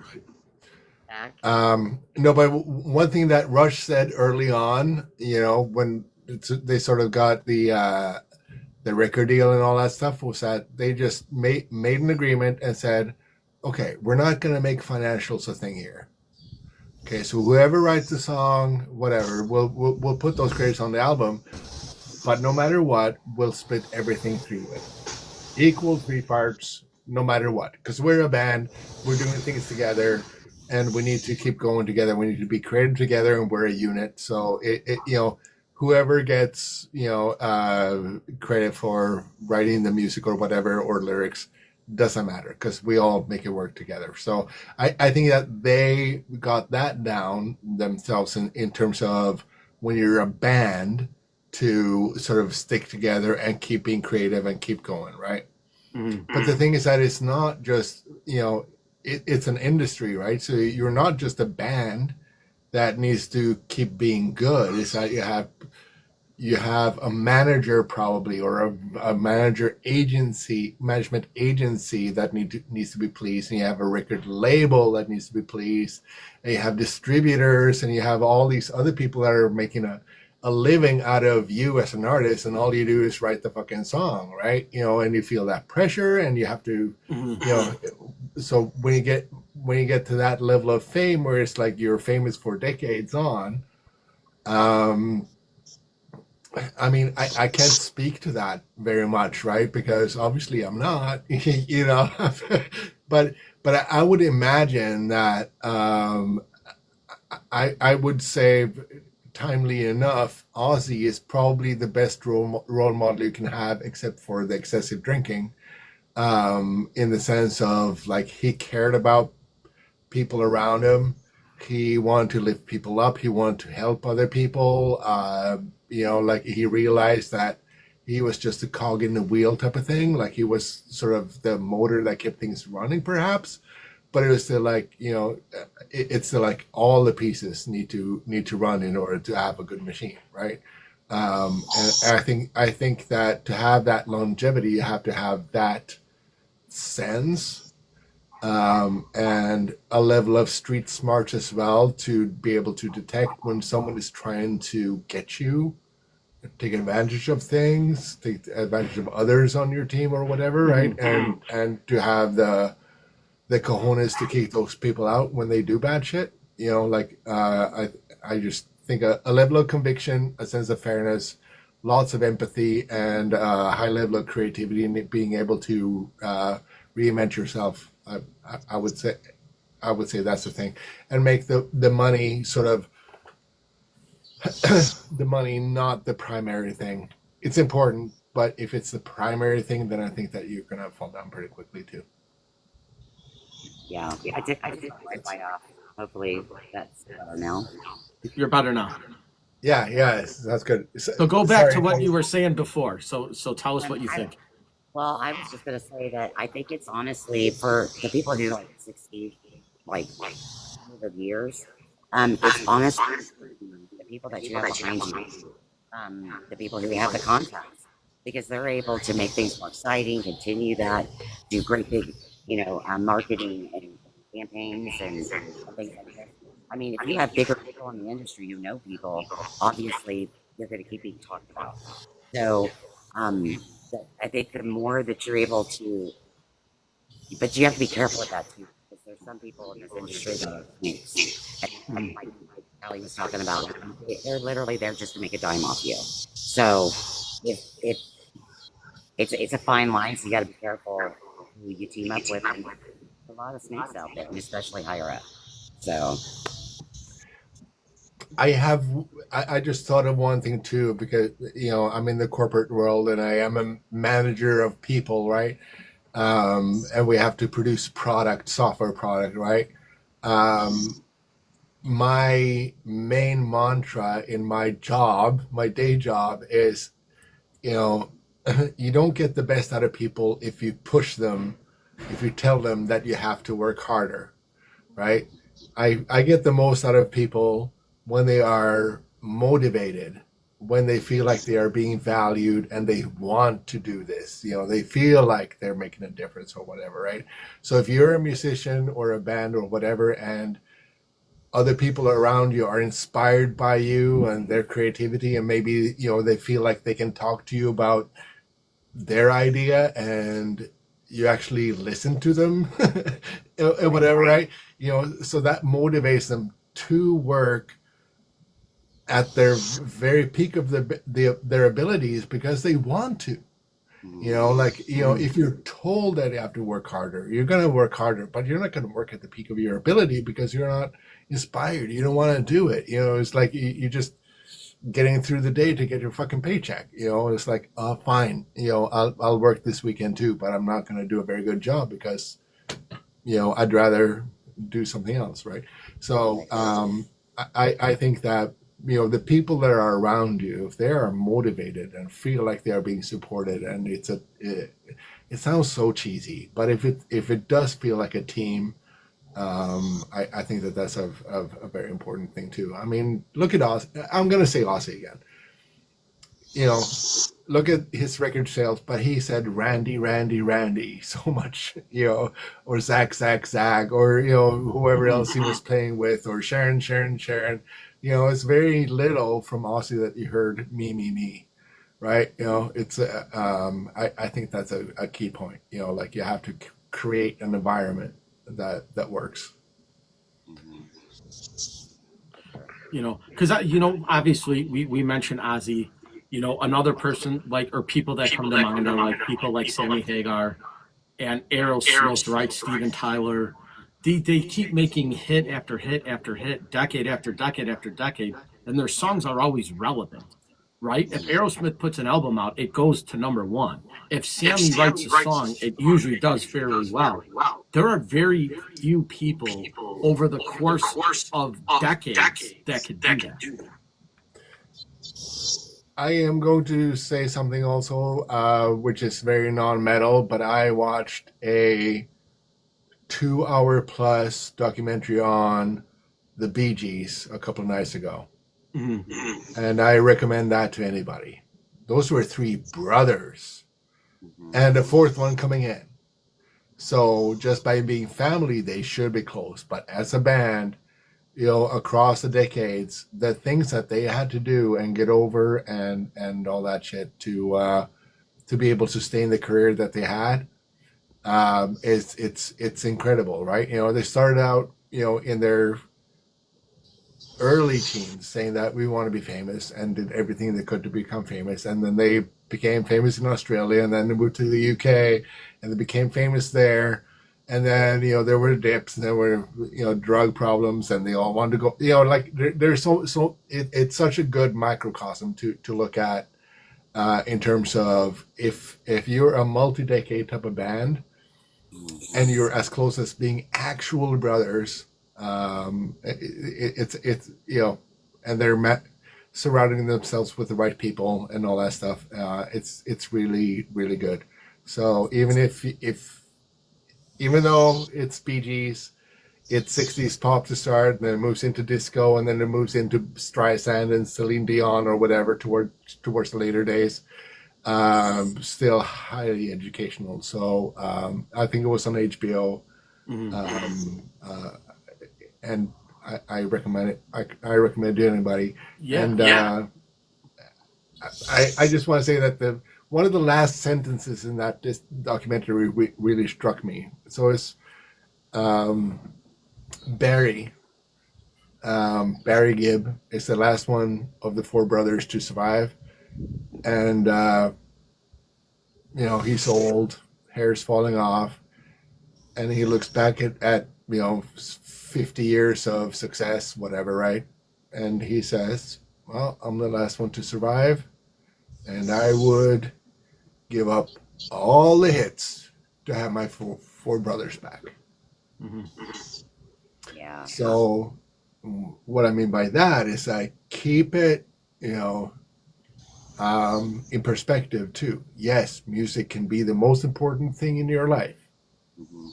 Speaker 2: Back.
Speaker 4: No, but one thing that Rush said early on, you know, when they sort of got the record deal and all that stuff, was that they just made an agreement and said, okay, we're not going to make financials a thing here. Okay, so whoever writes the song, whatever, we'll put those credits on the album, but no matter what, we'll split everything 3 ways, equal 3 parts, no matter what, because we're a band, we're doing things together, and we need to keep going together. We need to be creative together, and we're a unit. So you know, whoever gets credit for writing the music or whatever or lyrics doesn't matter because we all make it work together. So I think that they got that down themselves in terms of when you're a band to sort of stick together and keep being creative and keep going, right?
Speaker 1: Mm-hmm.
Speaker 4: But the thing is that it's not just, you know, it's an industry, right? So you're not just a band that needs to keep being good. It's that you have a manager probably or a management agency that needs to be pleased, and you have a record label that needs to be pleased, and you have distributors, and you have all these other people that are making a living out of you as an artist, and all you do is write the fucking song, right? You know, and you feel that pressure, and you have to, you know. So when you get to that level of fame, where it's like you're famous for decades on, I mean, I can't speak to that very much, right? Because obviously I'm not, you know. but I would imagine that I would say, timely enough, Ozzy is probably the best role model you can have, except for the excessive drinking, in the sense of like he cared about people around him. He wanted to lift people up. He wanted to help other people. You know, like he realized that he was just a cog in the wheel type of thing. Like he was sort of the motor that kept things running, perhaps. But it was still like, you know, it's still like all the pieces need to run in order to have a good machine, right? And I think that to have that longevity, you have to have that sense. and a level of street smarts as well to be able to detect when someone is trying to get you, take advantage of things, take advantage of others on your team or whatever, right? And to have the cojones to kick those people out when they do bad shit. You know, like I just think a level of conviction, a sense of fairness, lots of empathy, and a high level of creativity, and being able to reinvent yourself. I would say that's the thing, and make the money sort of the money not the primary thing. It's important, but if it's the primary thing, then I think that you're gonna fall down pretty quickly too.
Speaker 2: Yeah, I did Wi-Fi off. Hopefully that's better now.
Speaker 1: You're better now.
Speaker 4: Yeah, that's good.
Speaker 1: So go back
Speaker 4: Sorry,
Speaker 1: to what you were saying before. So tell us what you
Speaker 2: I,
Speaker 1: think.
Speaker 2: well, I was just gonna say that I think it's honestly for the people who like succeed, like over the years. It's honestly the people that you have behind you, the people who have the contacts, because they're able to make things more exciting, continue that, do great big, marketing and campaigns and things like that. I mean, if you have bigger people in the industry, people, obviously you're going to keep being talked about. So, um, I think the more that you're able to, but you have to be careful with that too, because there's some people in this industry that are snakes. And like Ali was talking about, they're literally there just to make a dime off you. So, if it's a fine line, so you got to be careful who you team up with. And there's a lot of snakes out there, and especially higher up. So,
Speaker 4: I just thought of one thing too, because I'm in the corporate world and I am a manager of people, right? And we have to produce software product, right? My main mantra in my day job is, you don't get the best out of people if you push them, if you tell them that you have to work harder, right? I get the most out of people when they are motivated, when they feel like they are being valued and they want to do this. They feel like they're making a difference or whatever, right? So if you're a musician or a band or whatever, and other people around you are inspired by you and their creativity, and maybe they feel like they can talk to you about their idea, and you actually listen to them and whatever, right? So that motivates them to work at their very peak of their abilities because they want to. If you're told that you have to work harder, you're going to work harder, but you're not going to work at the peak of your ability because you're not inspired. You don't want to do it. It's like you're just getting through the day to get your fucking paycheck. It's like, oh, fine. I'll work this weekend too, but I'm not going to do a very good job because, I'd rather do something else. Right. So, I think that, the people that are around you, if they are motivated and feel like they are being supported, and it sounds so cheesy, but if it does feel like a team, I think that that's a very important thing too. I mean, look at Ozzy. I'm going to say Ozzy again. Look at his record sales, but he said Randy, Randy, Randy so much, or Zach, Zach, Zach, or, whoever else he was playing with, or Sharon, Sharon, Sharon. It's very little from Ozzy that you heard me, me, me, right? It's I think that's a key point. Like you have to create an environment that works.
Speaker 1: Because obviously we mentioned Ozzy. Another person or people that come to mind are like people like Sammy Hagar and Aerosmith, right? Steven Tyler. They keep making hit after hit after hit, decade after decade after decade, and their songs are always relevant, right? If Aerosmith puts an album out, it goes to number one. If Sammy writes a song, it usually does fairly well. There are very few people over the course of decades that could do that.
Speaker 4: I am going to say something also, which is very non-metal, but I watched a 2-hour plus documentary on the Bee Gees a couple of nights ago. Mm-hmm. And I recommend that to anybody. Those were 3 brothers and a 4th one coming in. So just by being family, they should be close. But as a band, you know, across the decades, the things that they had to do and get over and all that shit to be able to sustain the career that they had, it's incredible, right? You know, they started out, you know, in their early teens saying that we want to be famous and did everything they could to become famous, and then they became famous in Australia, and then they moved to the UK and they became famous there. And then, you know, there were dips, and there were, you know, drug problems, and they all wanted to go, you know, like there's it's such a good microcosm to look at, in terms of if you're a multi-decade type of band and you're as close as being actual brothers, it's you know, and they're surrounding themselves with the right people and all that stuff. It's really, really good. So even though it's Bee Gees, it's 60s pop to start, and then it moves into disco, and then it moves into Streisand and Celine Dion or whatever towards the later days. Still highly educational. So I think it was on HBO, and I recommend it. I recommend it to anybody.
Speaker 1: Yeah.
Speaker 4: And I just want to say that one of the last sentences in this documentary really struck me. So it's Barry Gibb is the last one of the four brothers to survive, and you know, he's old, hair's falling off, and he looks back at you know, 50 years of success, whatever, right? And he says, "Well, I'm the last one to survive, and I would give up all the hits to have my four brothers back."
Speaker 2: Yeah.
Speaker 4: So what I mean by that is I keep it, you know, in perspective too. Yes, music can be the most important thing in your life,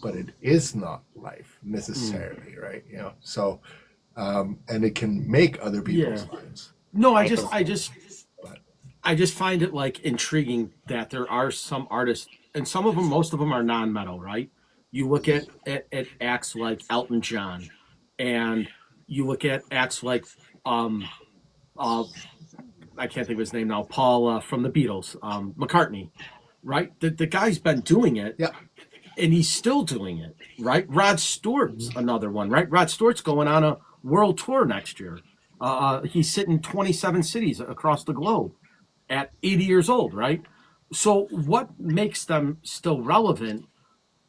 Speaker 4: but it is not life necessarily, right? You know, so and it can make other people's lives.
Speaker 1: No, I just find it like intriguing that there are some artists, and some of them, most of them are non-metal, right? You look at acts like Elton John, and you look at acts like I can't think of his name now, Paul from the Beatles, McCartney, right? The guy's been doing it,
Speaker 4: Yeah.
Speaker 1: and he's still doing it, right? Rod Stewart's another one, right? Rod Stewart's going on a world tour next year. He's sitting 27 cities across the globe at 80 years old, right? So what makes them still relevant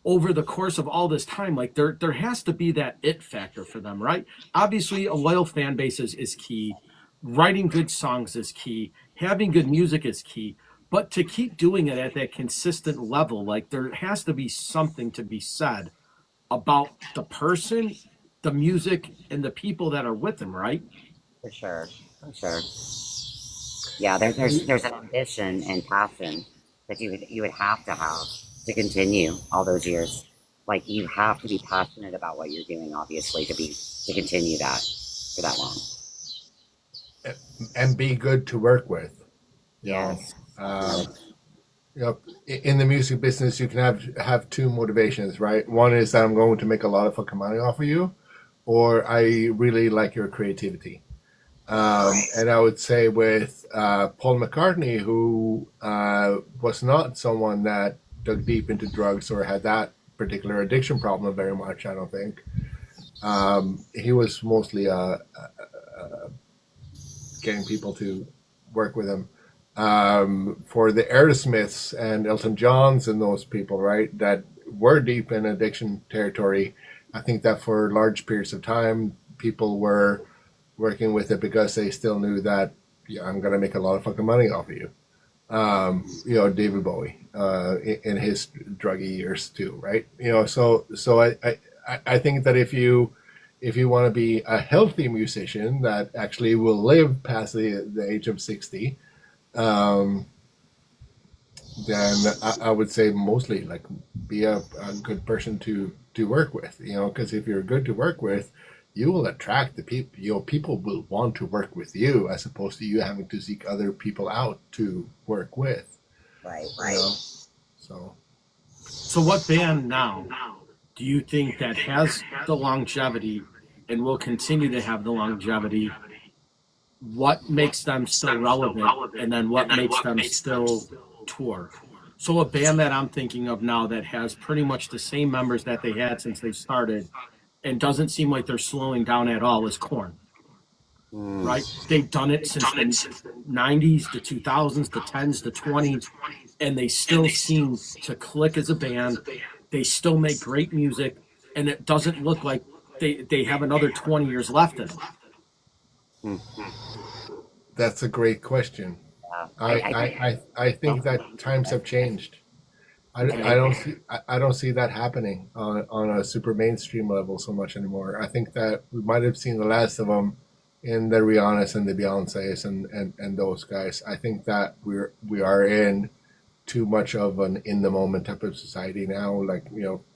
Speaker 1: over the course of all this time? Like there has to be that it factor for them, right? Obviously, a loyal fan base is key. Writing good songs is key. Having good music is key. But to keep doing it at that consistent level, like there has to be something to be said about the person, the music, and the people that are with them, right?
Speaker 2: For sure. For sure. Yeah, there's an ambition and passion that you would have to continue all those years. Like you have to be passionate about what you're doing, obviously, to continue that for that long.
Speaker 4: And be good to work with.
Speaker 2: Yes.
Speaker 4: You know, in the music business, you can have two motivations, right? One is that I'm going to make a lot of fucking money off of you, or I really like your creativity. And I would say with Paul McCartney, who was not someone that dug deep into drugs or had that particular addiction problem very much, I don't think. He was mostly getting people to work with him. For the Aerosmiths and Elton Johns and those people, right, that were deep in addiction territory, I think that for large periods of time, people were working with it because they still knew that, yeah, I'm going to make a lot of fucking money off of you. You know, David Bowie in his druggy years too, right? You know, so I think that if you want to be a healthy musician that actually will live past the age of 60, then I would say mostly like be a good person to work with, you know, because if you're good to work with, you will attract the people. You know, people will want to work with you as opposed to you having to seek other people out to work with.
Speaker 2: Right.
Speaker 4: You know? So
Speaker 1: So what band now do you think that has the longevity and will continue to have the longevity? What makes them still relevant, and then what makes them still tour? So a band that I'm thinking of now that has pretty much the same members that they had since they started and doesn't seem like they're slowing down at all is Korn. Right? They've done it since the 90s, the 2000s, the 10s, the 20s, and they still seem to click as a band. They still make great music, and it doesn't look like they have another 20 years left in them.
Speaker 4: That's a great question. I think that times have changed. I don't see that happening on a super mainstream level so much anymore. I think that we might have seen the last of them in the Rihannas and the Beyoncés and those guys. I think that we are in too much of an in the moment type of society now. Like,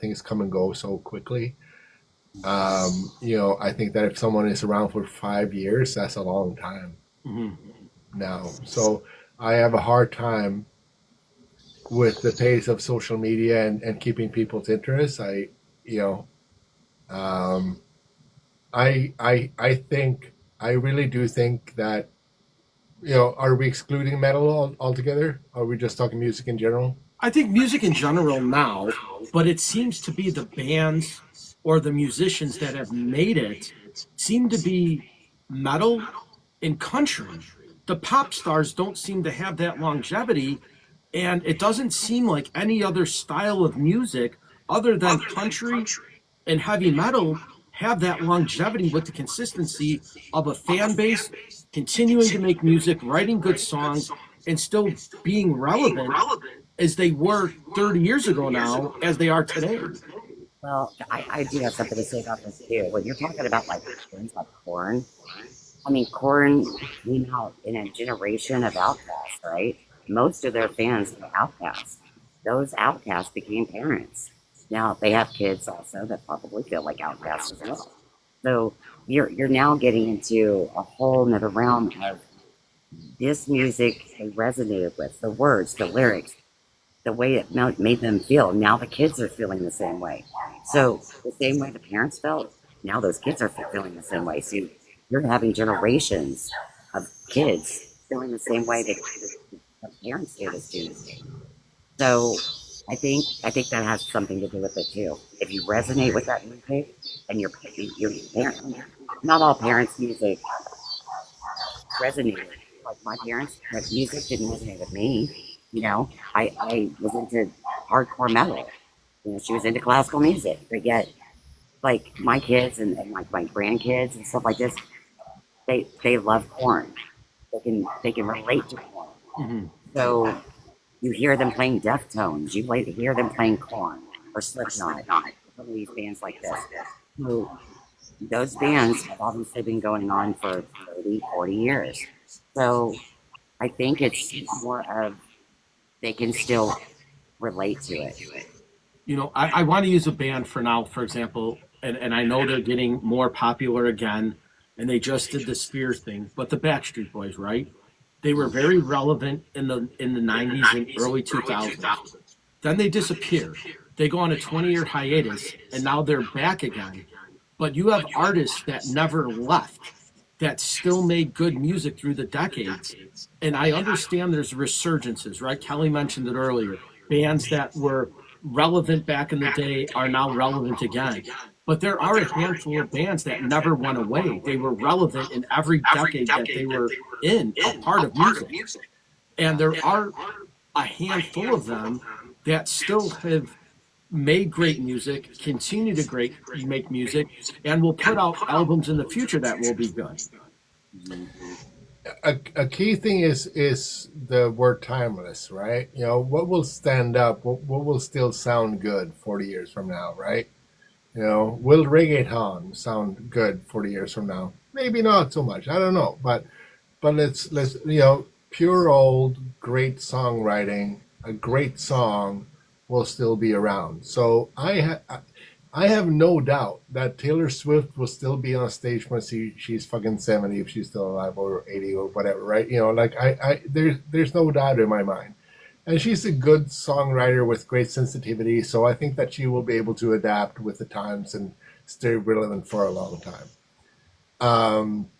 Speaker 4: things come and go so quickly. I think that if someone is around for 5 years, that's a long time now. So I have a hard time with the pace of social media and keeping people's interest. I really do think that, are we excluding metal altogether? Are we just talking music in general?
Speaker 1: I think music in general now, but it seems to be the bands or the musicians that have made it seem to be metal and country. The pop stars don't seem to have that longevity, and it doesn't seem like any other style of music other than country and heavy metal have that longevity with the consistency of a fan base continuing to make music, writing good songs, and still being relevant as they were 30 years ago now as they are today.
Speaker 2: Well, I do have something to say about this too. When you're talking about like bands like Korn, I mean, Korn came out in a generation of outcasts, right? Most of their fans were outcasts. Those outcasts became parents. Now they have kids also that probably feel like outcasts as well. So you're now getting into a whole nother realm of this music they resonated with, the words, the lyrics, the way it made them feel. Now the kids are feeling the same way. So the same way the parents felt, now those kids are feeling the same way. So you're having generations of kids feeling the same way that the parents did as students. So I think that has something to do with it too. If you resonate with that music and your parents, not all parents' music resonated. Like my parents, that music didn't resonate with me. I was into hardcore metal. She was into classical music, but yet, like my kids and like my grandkids and stuff like this, they love Korn. They can relate to Korn.
Speaker 1: Mm-hmm.
Speaker 2: So you hear them playing Deftones, hear them playing Korn or Slipknot, some of these bands like this. So those bands have obviously been going on for 30, 40 years. So I think it's more of they can still relate to it.
Speaker 1: I want to use a band for now, for example, and I know they're getting more popular again, and they just did the Sphere thing, but the Backstreet Boys, right? They were very relevant in the 90s and early 2000s. Then they disappear. They go on a 20-year hiatus, and now they're back again. But you have artists that never left, that still made good music through the decades. And I understand there's resurgences, right? Kelly mentioned it earlier. Bands that were relevant back in the day are now relevant again. But there are a handful of bands that never went away. They were relevant in every decade that they were in, a part of music. And there are a handful of them that still have made great music, continue to make music, and will put out albums in the future that will be good.
Speaker 4: A key thing is the word timeless, right? What will stand up? What will still sound good 40 years from now, right? Will reggaeton sound good 40 years from now? Maybe not so much. I don't know, but let's pure old great songwriting, a great song will still be around. So I have no doubt that Taylor Swift will still be on stage when she's fucking 70 if she's still alive, or 80 or whatever, right? There's no doubt in my mind. And she's a good songwriter with great sensitivity. So I think that she will be able to adapt with the times and stay relevant for a long time. Um,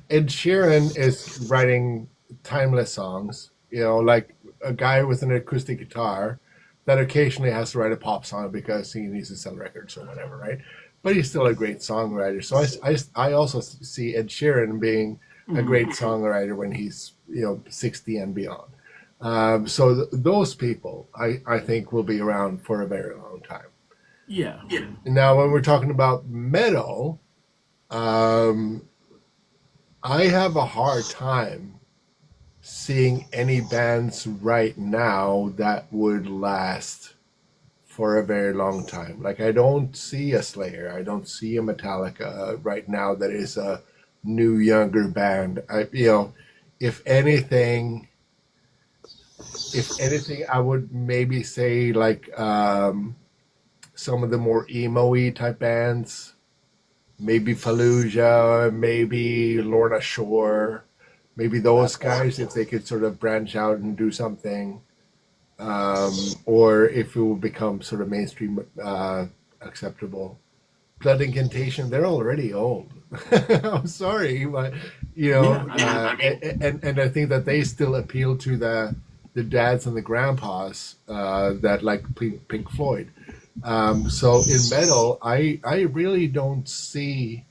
Speaker 4: Ed Sheeran is writing timeless songs, like a guy with an acoustic guitar that occasionally has to write a pop song because he needs to sell records or whatever, right? But he's still a great songwriter. So I also see Ed Sheeran being a great songwriter when he's 60 and beyond. So those people, I think, will be around for a very long time.
Speaker 1: Yeah.
Speaker 4: Now, when we're talking about metal, um, I have a hard time seeing any bands right now that would last for a very long time. Like, I don't see a Slayer, I don't see a Metallica right now that is a new younger band. If anything, I would maybe say like some of the more emo-y type bands, maybe Fallujah, maybe Lorna Shore, maybe those guys, if they could sort of branch out and do something, or if it will become sort of mainstream acceptable. Blood Incantation, they're already old. I'm sorry, but and I think that they still appeal to the dads and the grandpas that like Pink Floyd. So in metal, I really don't see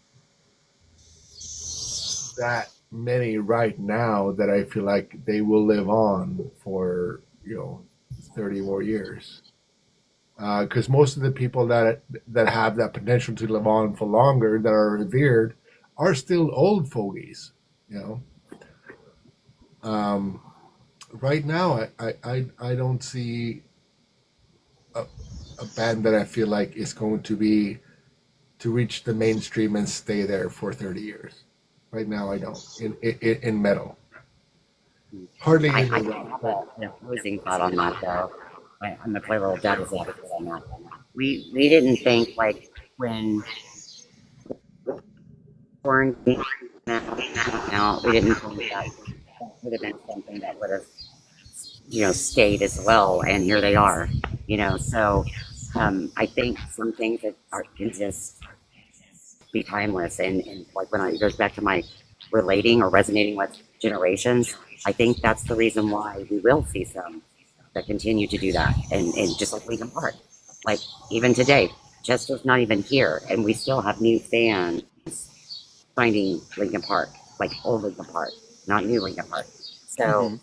Speaker 4: that many right now that I feel like they will live on for 30 more years. Because most of the people that have that potential to live on for longer, that are revered, are still old fogies. Right now, I don't see a band that I feel like is going to reach the mainstream and stay there for 30 years. Right now, I don't in metal. Hardly
Speaker 2: I
Speaker 4: in the
Speaker 2: have
Speaker 4: rock.
Speaker 2: an opposing thought on that though. I'm gonna play a little devil's advocate on that. We didn't think like when foreign came out, we didn't think that would have been something that would have stayed as well, and here they are. So I think some things that can just be timeless, and like when it goes back to my relating or resonating with generations, I think that's the reason why we will see some that continue to do that, and just like Linkin Park, like even today, Chester's not even here, and we still have new fans finding Linkin Park, like old Linkin Park, not new Linkin Park. So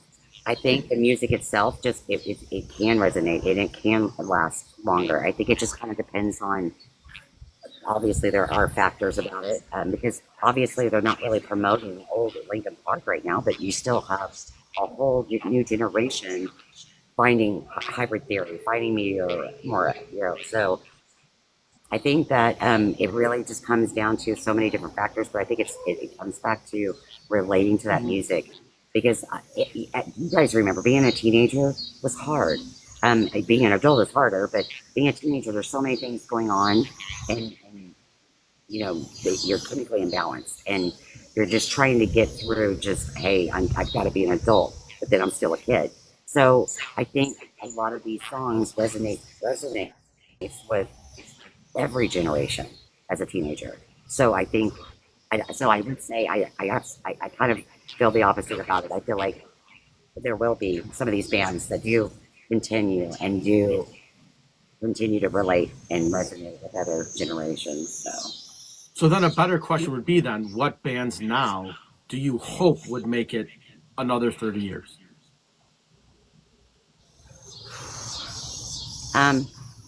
Speaker 2: I think the music itself just it can resonate and it can last longer. I think it just kind of depends on. Obviously, there are factors about it because obviously they're not really promoting old Linkin Park right now, but you still have a whole new generation finding Hybrid Theory, finding Meteor, more. So I think that it really just comes down to so many different factors, but I think it comes back to relating to that music because you guys remember being a teenager was hard. Being an adult is harder, but being a teenager, there's so many things going on, and you're chemically imbalanced, and you're just trying to get through. Just hey, I've got to be an adult, but then I'm still a kid. So I think a lot of these songs resonate with every generation as a teenager. So I think, I would say I kind of feel the opposite about it. I feel like there will be some of these bands that do continue to relate and resonate with other generations.
Speaker 1: So then a better question would be then, what bands now do you hope would make it another 30 years?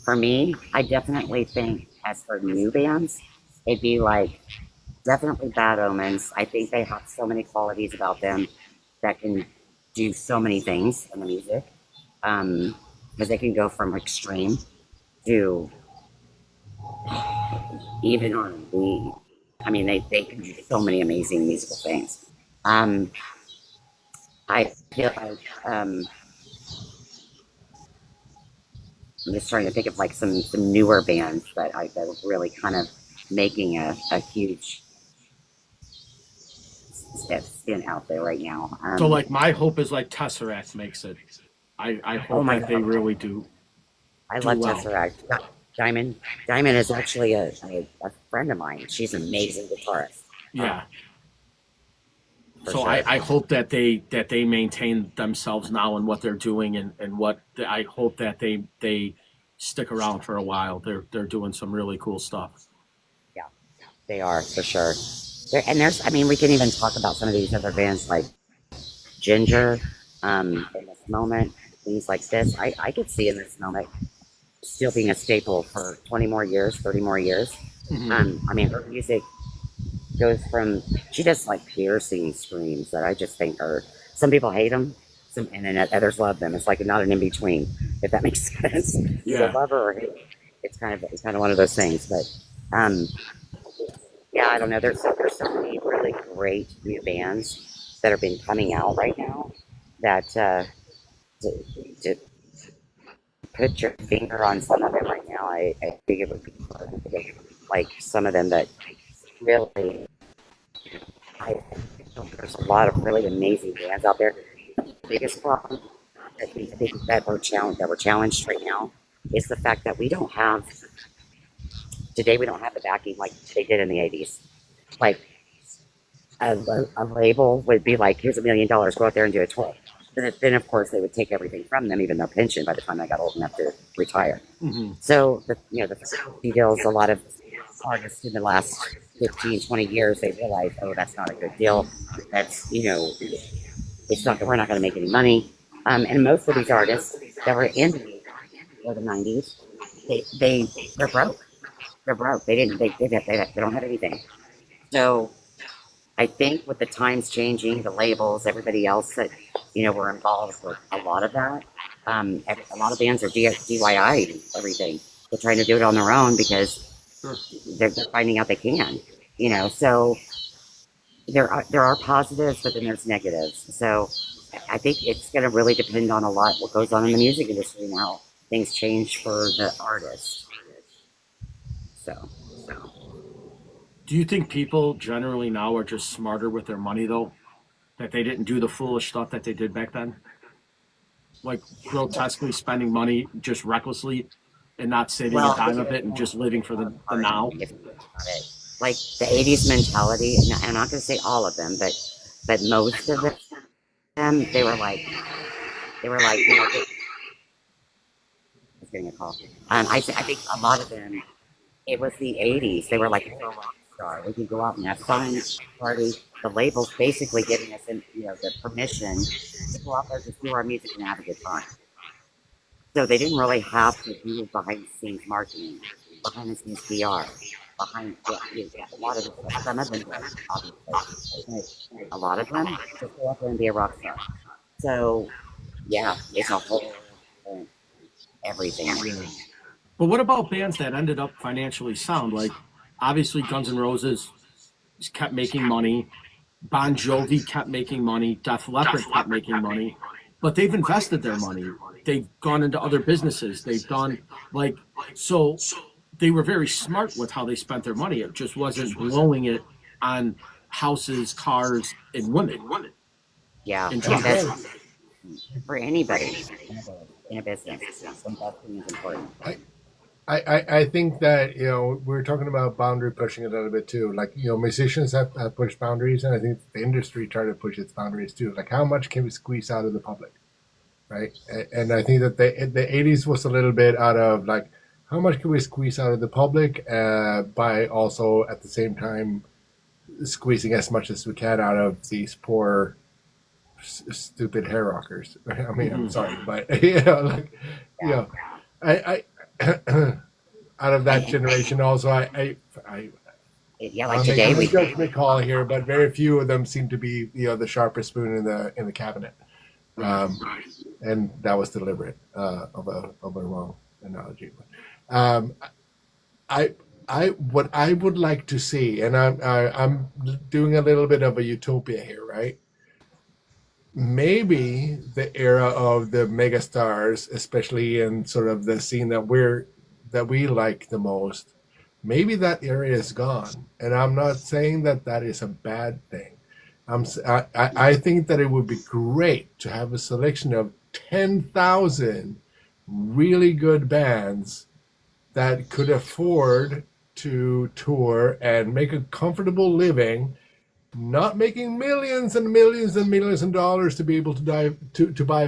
Speaker 2: For me, I definitely think as for new bands, it'd be like definitely Bad Omens. I think they have so many qualities about them that can do so many things in the music. Because they can go from extreme to even R&B. I mean, they can do so many amazing musical things. I feel like I'm just trying to think of like some newer bands that are really kind of making a huge that's been out there right now.
Speaker 1: So like my hope is like Tesseract makes it. I
Speaker 2: Oh
Speaker 1: hope
Speaker 2: my
Speaker 1: that they
Speaker 2: God.
Speaker 1: really do
Speaker 2: I
Speaker 1: do
Speaker 2: love
Speaker 1: well.
Speaker 2: Tesseract. Diamond. Diamond is actually a friend of mine. She's an amazing guitarist.
Speaker 1: Yeah.
Speaker 2: For
Speaker 1: So
Speaker 2: sure.
Speaker 1: I hope that they maintain themselves now in what they're doing, and what I hope that they stick around for a while. They're doing some really cool stuff.
Speaker 2: Yeah, they are for sure. And there's, I mean, we can even talk about some of these other bands like Ginger, in this moment, things like this. I could see in this moment still being a staple for 20 more years, 30 more years. I mean, her music goes from, she does like piercing screams that I just think are, some people hate them, and then others love them. It's like not an in between, if that makes sense. You
Speaker 1: Yeah.
Speaker 2: love her or hate her. It's kind of one of those things. But yeah, I don't know. There's so many really great new bands that have been coming out right now that to put your finger on some of them right now, I think it would be hard to get, like some of them that really, I think there's a lot of really amazing bands out there. The biggest problem I think that we're challenged right now is the fact that we don't have today. We don't have the backing like they did in the '80s. Like a label would be like, "Here's $1 million. Go out there and do a tour." Then of course they would take everything from them, even their pension, by the time I got old enough to retire. So the facility deals, a lot of artists in the last 15, 20 years, they realize, oh, that's not a good deal. That's, it's not, we're not going to make any money. And most of these artists that were in the 80s or the 90s, they're broke. They're broke. They don't have anything. So I think with the times changing, the labels, everybody else that, were involved with a lot of that, a lot of bands are DIY and everything. They're trying to do it on their own because they're finding out they can, so there are positives, but then there's negatives. So I think it's going to really depend on a lot what goes on in the music industry and how things change for the artist. So
Speaker 1: Do you think people generally now are just smarter with their money though? That they didn't do the foolish stuff that they did back then? Like grotesquely spending money just recklessly and not saving a dime of it and just living for the now?
Speaker 2: Like the '80s mentality, and I'm not going to say all of them, but most of them, they were like, I was getting a call. I think a lot of them, it was the '80s. They were like, we're a rock star. We can go out and have fun, party. The labels basically giving us, the permission to go out there, just do our music and have a good time. So they didn't really have to do behind the scenes marketing, behind the scenes PR, behind a lot of some of them did, obviously. A lot of them just go out there and be a rock star. So yeah, it's a whole everything.
Speaker 1: But what about bands that ended up financially sound? Like obviously Guns N' Roses kept making money. Bon Jovi kept making money. Def Leppard kept making money. But they've invested their money. They've gone into other businesses. They've done so they were very smart with how they spent their money. It just wasn't blowing it on houses, cars, and women.
Speaker 2: Yeah,
Speaker 1: And
Speaker 2: that's for anybody in a business. Investing is important.
Speaker 4: I think that we're talking about boundary pushing a little bit too. Like musicians have pushed boundaries, and I think the industry tried to push its boundaries too. Like how much can we squeeze out of the public, right? And I think that the '80s was a little bit out of like how much can we squeeze out of the public, by also at the same time squeezing as much as we can out of these poor stupid hair rockers. I mean, I'm sorry, but I out of that generation also,
Speaker 2: Yeah,
Speaker 4: I'm
Speaker 2: like today
Speaker 4: making a
Speaker 2: we
Speaker 4: judgment call here, but very few of them seem to be the sharpest spoon in the cabinet, and that was deliberate of a wrong analogy. I what I would like to see, and I'm doing a little bit of a utopia here, right? Maybe the era of the megastars, especially in sort of the scene that we like the most, maybe that era is gone. And I'm not saying that is a bad thing. I think that it would be great to have a selection of 10,000 really good bands that could afford to tour and make a comfortable living, not making millions and millions and millions of dollars to be able to buy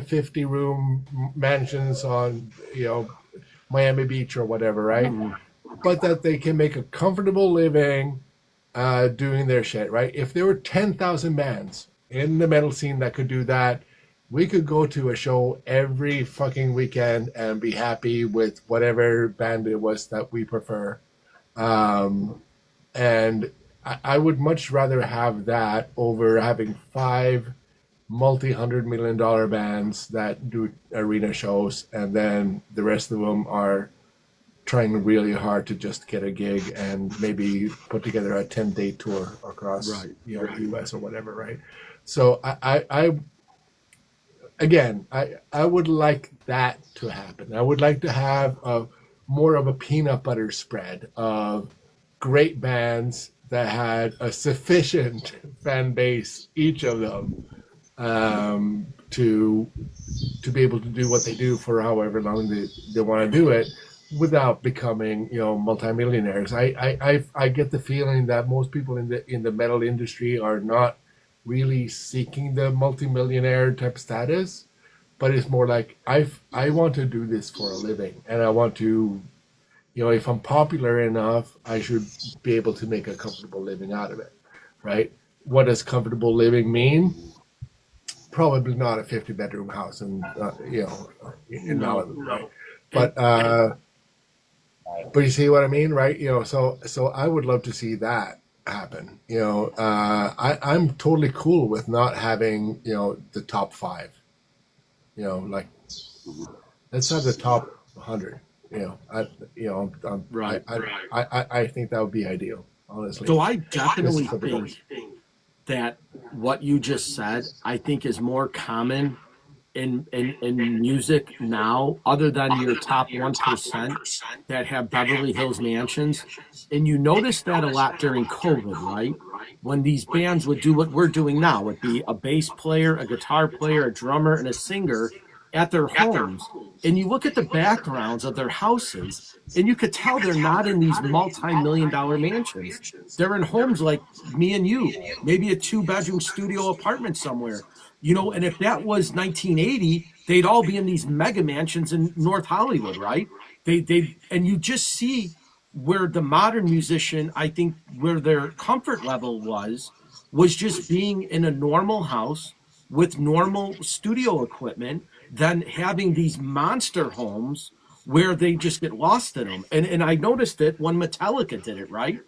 Speaker 4: 50-room mansions on, Miami Beach or whatever, right? But that they can make a comfortable living doing their shit, right? If there were 10,000 bands in the metal scene that could do that, we could go to a show every fucking weekend and be happy with whatever band it was that we prefer. And I would much rather have that over having 5 multi-$100 million bands that do arena shows, and then the rest of them are trying really hard to just get a gig and maybe put together a 10-day tour across the US or whatever, right? So I would like that to happen. I would like to have more of a peanut butter spread of great bands that had a sufficient fan base, each of them, to be able to do what they do for however long they want to do it, without becoming multimillionaires. I get the feeling that most people in the metal industry are not really seeking the multimillionaire type status, but it's more like I want to do this for a living, and I want to, if I'm popular enough, I should be able to make a comfortable living out of it, right? What does comfortable living mean? Probably not a 50-bedroom house in Malibu, right? But you see what I mean, right? So I would love to see that happen. I'm totally cool with not having the top 5. Like, let's have the top 100. I think that would be ideal, honestly.
Speaker 1: So I definitely think that what you just said, I think, is more common in music now, other than your top 1% that have Beverly Hills mansions. And you notice that a lot during COVID, right? When these bands would do what we're doing now, it'd be a bass player, a guitar player, a drummer, and a singer at their homes. And you look at the backgrounds of their houses, and you could tell they're not in these multi-million-dollar mansions. They're in homes like me and you, maybe a 2-bedroom studio apartment somewhere. And if that was 1980, they'd all be in these mega mansions in North Hollywood, right? And you just see where the modern musician, I think, where their comfort level was just being in a normal house with normal studio equipment, than having these monster homes where they just get lost in them. And I noticed it when Metallica did it, right?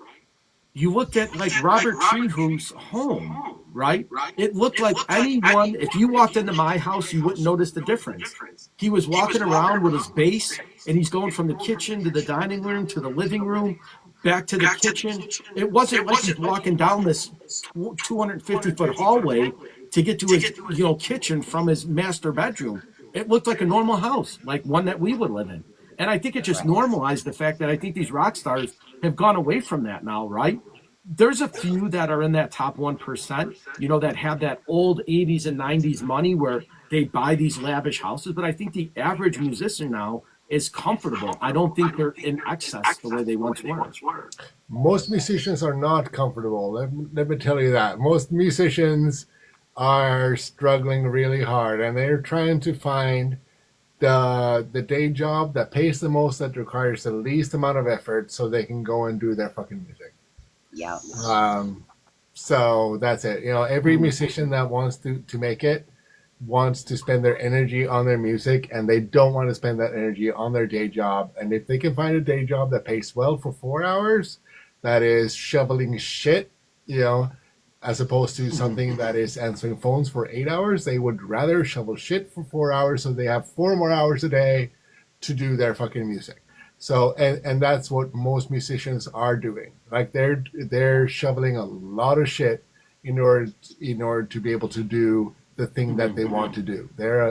Speaker 1: You looked at like Robert Treehouse's home, right? It looked like anyone, if you walked into my house, you wouldn't notice the difference. He was walking around with his bass, and he's going from the kitchen to the dining room to the living room, back to the kitchen. It wasn't like he's walking down this 250-foot hallway to get to his kitchen from his master bedroom. It looked like a normal house, like one that we would live in. And I think it just normalized the fact that I think these rock stars have gone away from that now, right? There's a few that are in that top 1%, that have that old 80s and 90s money where they buy these lavish houses. But I think the average musician now is comfortable. I don't think they're in excess the way they once were.
Speaker 4: Most musicians are not comfortable. Let me tell you that. Most musicians are struggling really hard, and they're trying to find the day job that pays the most, that requires the least amount of effort, so they can go and do their fucking music.
Speaker 2: Yeah.
Speaker 4: So that's it. Every musician that wants to make it wants to spend their energy on their music, and they don't want to spend that energy on their day job. And if they can find a day job that pays well for 4 hours, that is shoveling shit, as opposed to something that is answering phones for 8 hours, they would rather shovel shit for 4 hours, so they have 4 more hours a day to do their fucking music. So, and that's what most musicians are doing. Like, they're shoveling a lot of shit in order to be able to do the thing that they want to do. They're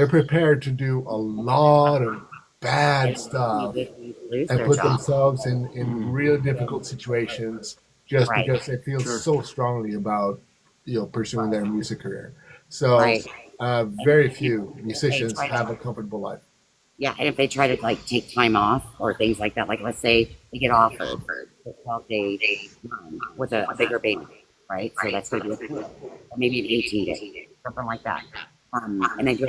Speaker 4: prepared to do a lot of bad stuff and put themselves in really difficult situations just
Speaker 2: Right.
Speaker 4: because they feel
Speaker 1: Sure.
Speaker 4: so strongly about pursuing their music career. So
Speaker 2: Right.
Speaker 4: very
Speaker 2: And
Speaker 4: few
Speaker 2: if they
Speaker 4: musicians
Speaker 2: try
Speaker 4: have
Speaker 2: to,
Speaker 4: a comfortable life.
Speaker 2: yeah, and if they try to like take time off or things like that, like let's say they get offered a 12-day with a bigger band, right? So that's going to be a 12, or maybe an 18-day, something like that. And they go,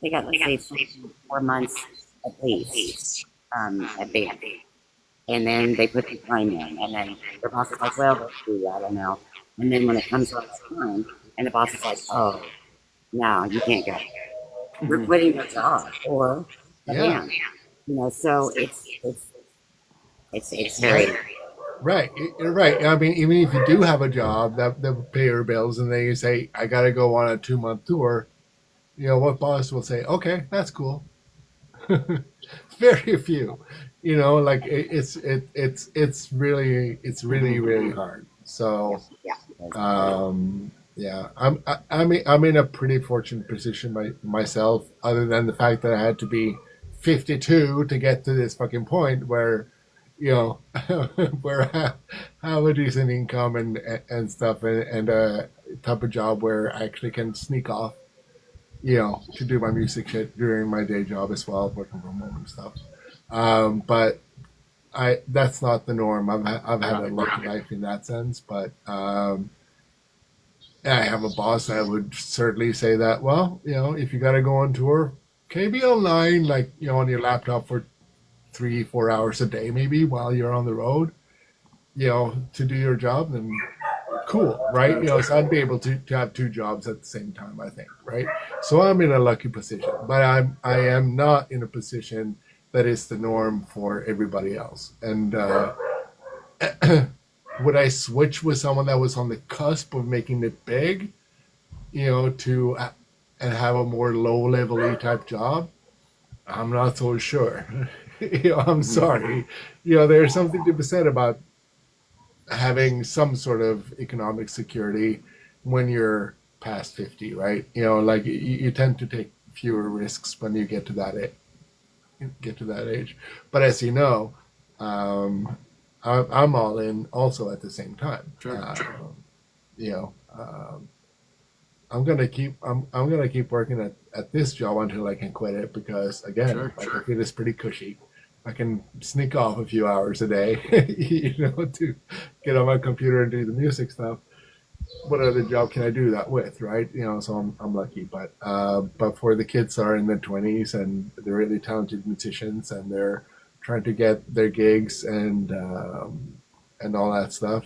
Speaker 2: they got, let's say, 4 months at least at band. And then they put the time in, and then the boss is like, well, let's do that, I don't know. And then when it comes to time, and the boss is like, oh, no, you can't go. You're quitting your job or the
Speaker 4: Yeah.
Speaker 2: band. So it's very
Speaker 4: Right, you're right. I mean, even if you do have a job that will pay your bills, and then you say, "I got to go on a 2 month tour," what boss will say, "Okay, that's cool." Very few, like it's really hard. So,
Speaker 2: yeah.
Speaker 4: yeah, I'm in a pretty fortunate position myself, other than the fact that I had to be 52 to get to this fucking point where, you know, where I have a decent income and stuff, and a type of job where I actually can sneak off, to do my music shit during my day job as well, working from home and stuff. But that's not the norm. I've had a lucky life in that sense, but I have a boss that would certainly say that, well, if you got to go on tour, okay, be online, like, on your laptop for 3-4 hours a day, maybe, while you're on the road, to do your job, then cool, right? So I'd be able to have two jobs at the same time, I think, right? So I'm in a lucky position, but I am not in a position that is the norm for everybody else. And would I switch with someone that was on the cusp of making it big, to and have a more low level type job? I'm not so sure. I'm sorry. There's something to be said about having some sort of economic security when you're past 50, right? Like you tend to take fewer risks when you get to that age. But as you know, I'm all in also at the same time.
Speaker 1: Sure.
Speaker 4: I'm gonna keep working at this job until I can quit it, because again, I feel it's pretty cushy. I can sneak off a few hours a day, to get on my computer and do the music stuff. What other job can I do that with, right? So I'm lucky. But for the kids that are in their 20s and they're really talented musicians, and they're trying to get their gigs and all that stuff,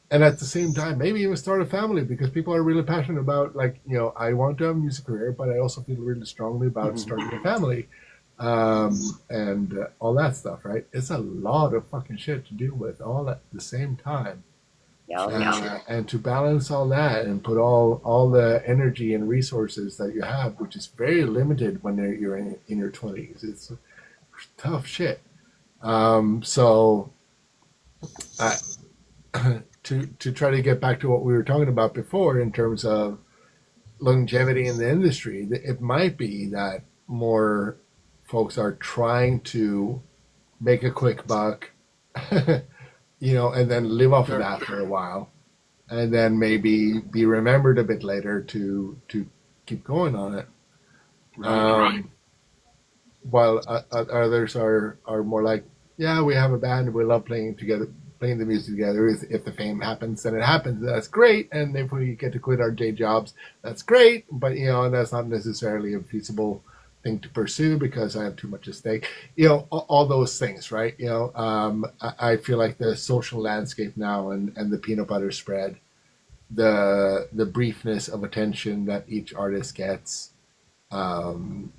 Speaker 4: and at the same time, maybe even start a family, because people are really passionate about, like, I want to have a music career, but I also feel really strongly about starting a family, and all that stuff, right? It's a lot of fucking shit to deal with all at the same time. And to balance all that and put all the energy and resources that you have, which is very limited when you're in your 20s, it's tough shit. So I, to try to get back to what we were talking about before in terms of longevity in the industry, it might be that more folks are trying to make a quick buck, and then live off of that for a while, and then maybe be remembered a bit later to keep going on it. Right. While others are more like, yeah, we have a band and we love playing together, playing the music together. If the fame happens, then it happens. That's great. And if we get to quit our day jobs, that's great. But that's not necessarily a feasible thing to pursue because I have too much at stake. All those things, right? I feel like the social landscape now and the peanut butter spread, the briefness of attention that each artist gets,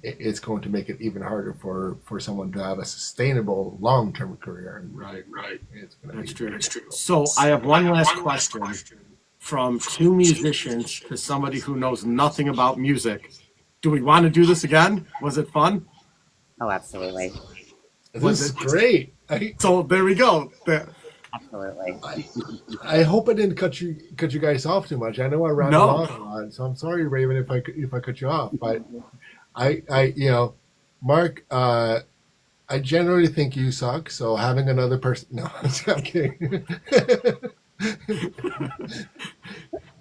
Speaker 4: it's going to make it even harder for someone to have a sustainable long-term career.
Speaker 1: Right.
Speaker 4: That's true.
Speaker 1: So I have one last question from two musicians to somebody who knows nothing about music. Do we want to do this again? Was it fun?
Speaker 2: Oh, absolutely.
Speaker 4: This is great.
Speaker 1: So there we go.
Speaker 2: Absolutely.
Speaker 4: I hope I didn't cut you guys off too much. I know I ran on a lot, so I'm sorry, Raven, if I cut you off. But I Mark, I generally think you suck, so having another person. No, I'm kidding.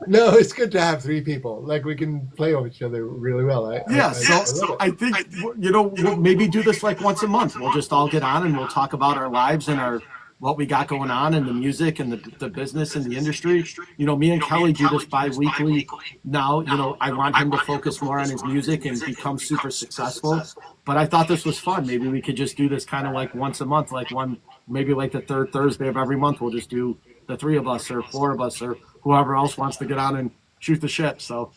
Speaker 4: No, it's good to have three people. Like we can play with each other really well.
Speaker 1: Yeah,
Speaker 4: I
Speaker 1: so
Speaker 4: love
Speaker 1: I
Speaker 4: it.
Speaker 1: think we'll maybe do this like once a month. We'll just all get on and we'll talk about our lives and our what we got going on in the music and the business and the industry. Me and Kelly do this bi-weekly now. I want him to focus more on his music and become super successful. But I thought this was fun. Maybe we could just do this kind of like once a month, maybe like the third Thursday of every month. We'll just do the three of us or four of us or whoever else wants to get on and shoot the shit. So.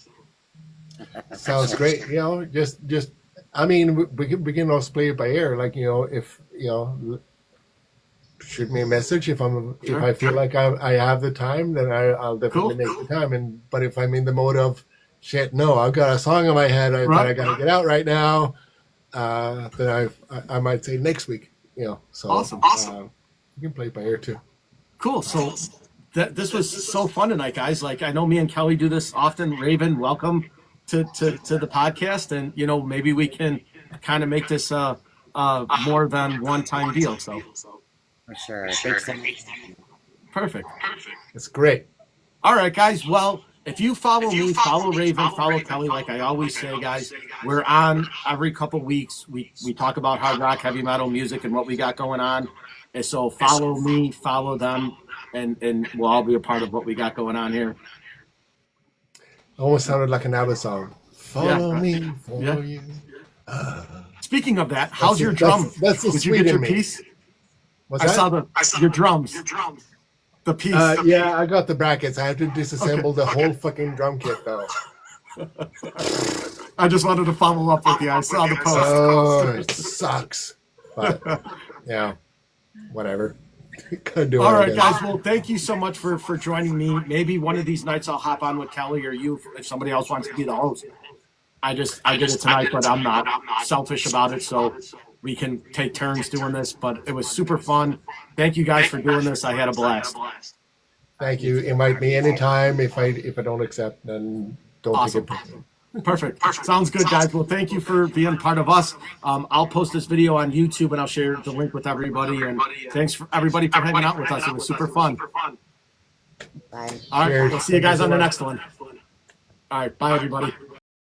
Speaker 4: Sounds great. Just I mean, we can also play it by ear. Like if shoot me a message if I feel like I have the time, then I'll definitely
Speaker 1: Cool.
Speaker 4: make the time. But if I'm in the mode of shit, no, I've got a song in my head that I got to get out right now, then I might say next week. So
Speaker 1: Awesome.
Speaker 4: You can play it by ear too.
Speaker 1: Cool. So this was so fun tonight, guys. Like I know me and Kelly do this often. Raven, welcome to the podcast, and maybe we can kind of make this more than one time deal. So
Speaker 2: For sure. Thanks so much.
Speaker 1: perfect.
Speaker 4: It's great.
Speaker 1: All right, guys. Well, if you follow me, follow Raven, follow Kelly. Like I always say, guys, we're on every couple weeks. We talk about hard rock, heavy metal music, and what we got going on. And so follow me, follow them, and we'll all be a part of what we got going on here.
Speaker 4: Almost sounded like an ABBA song. Follow
Speaker 1: Yeah.
Speaker 4: me for
Speaker 1: Yeah.
Speaker 4: you.
Speaker 1: Speaking of that, how's your drum?
Speaker 4: That's the
Speaker 1: Did you
Speaker 4: sweet
Speaker 1: get
Speaker 4: in
Speaker 1: your
Speaker 4: me.
Speaker 1: piece?
Speaker 4: What's
Speaker 1: I
Speaker 4: that?
Speaker 1: saw your drums. The piece.
Speaker 4: Yeah, I got the brackets. I have to disassemble the whole fucking drum kit though.
Speaker 1: I just wanted to follow up with you. I saw the post.
Speaker 4: Oh, it sucks. But yeah, whatever. Couldn't do it.
Speaker 1: All
Speaker 4: I
Speaker 1: right,
Speaker 4: guess.
Speaker 1: guys. Well, thank you so much for joining me. Maybe one of these nights I'll hop on with Kelly or you if somebody else wants to be the host. I did it tonight, but I'm not selfish about it, so we can take turns doing this. But it was super fun. Thank you guys for doing this. I had a blast.
Speaker 4: Thank you. Invite me anytime. If I don't accept, then don't
Speaker 1: Awesome.
Speaker 4: take it.
Speaker 1: Perfect. Sounds good, guys. Well, thank you for being part of us. I'll post this video on YouTube and I'll share the link with everybody. And thanks for everybody for hanging out with us. It was super fun.
Speaker 2: Bye.
Speaker 1: All right.
Speaker 4: Cheers.
Speaker 1: We'll see you guys on the next one. All right. Bye, everybody.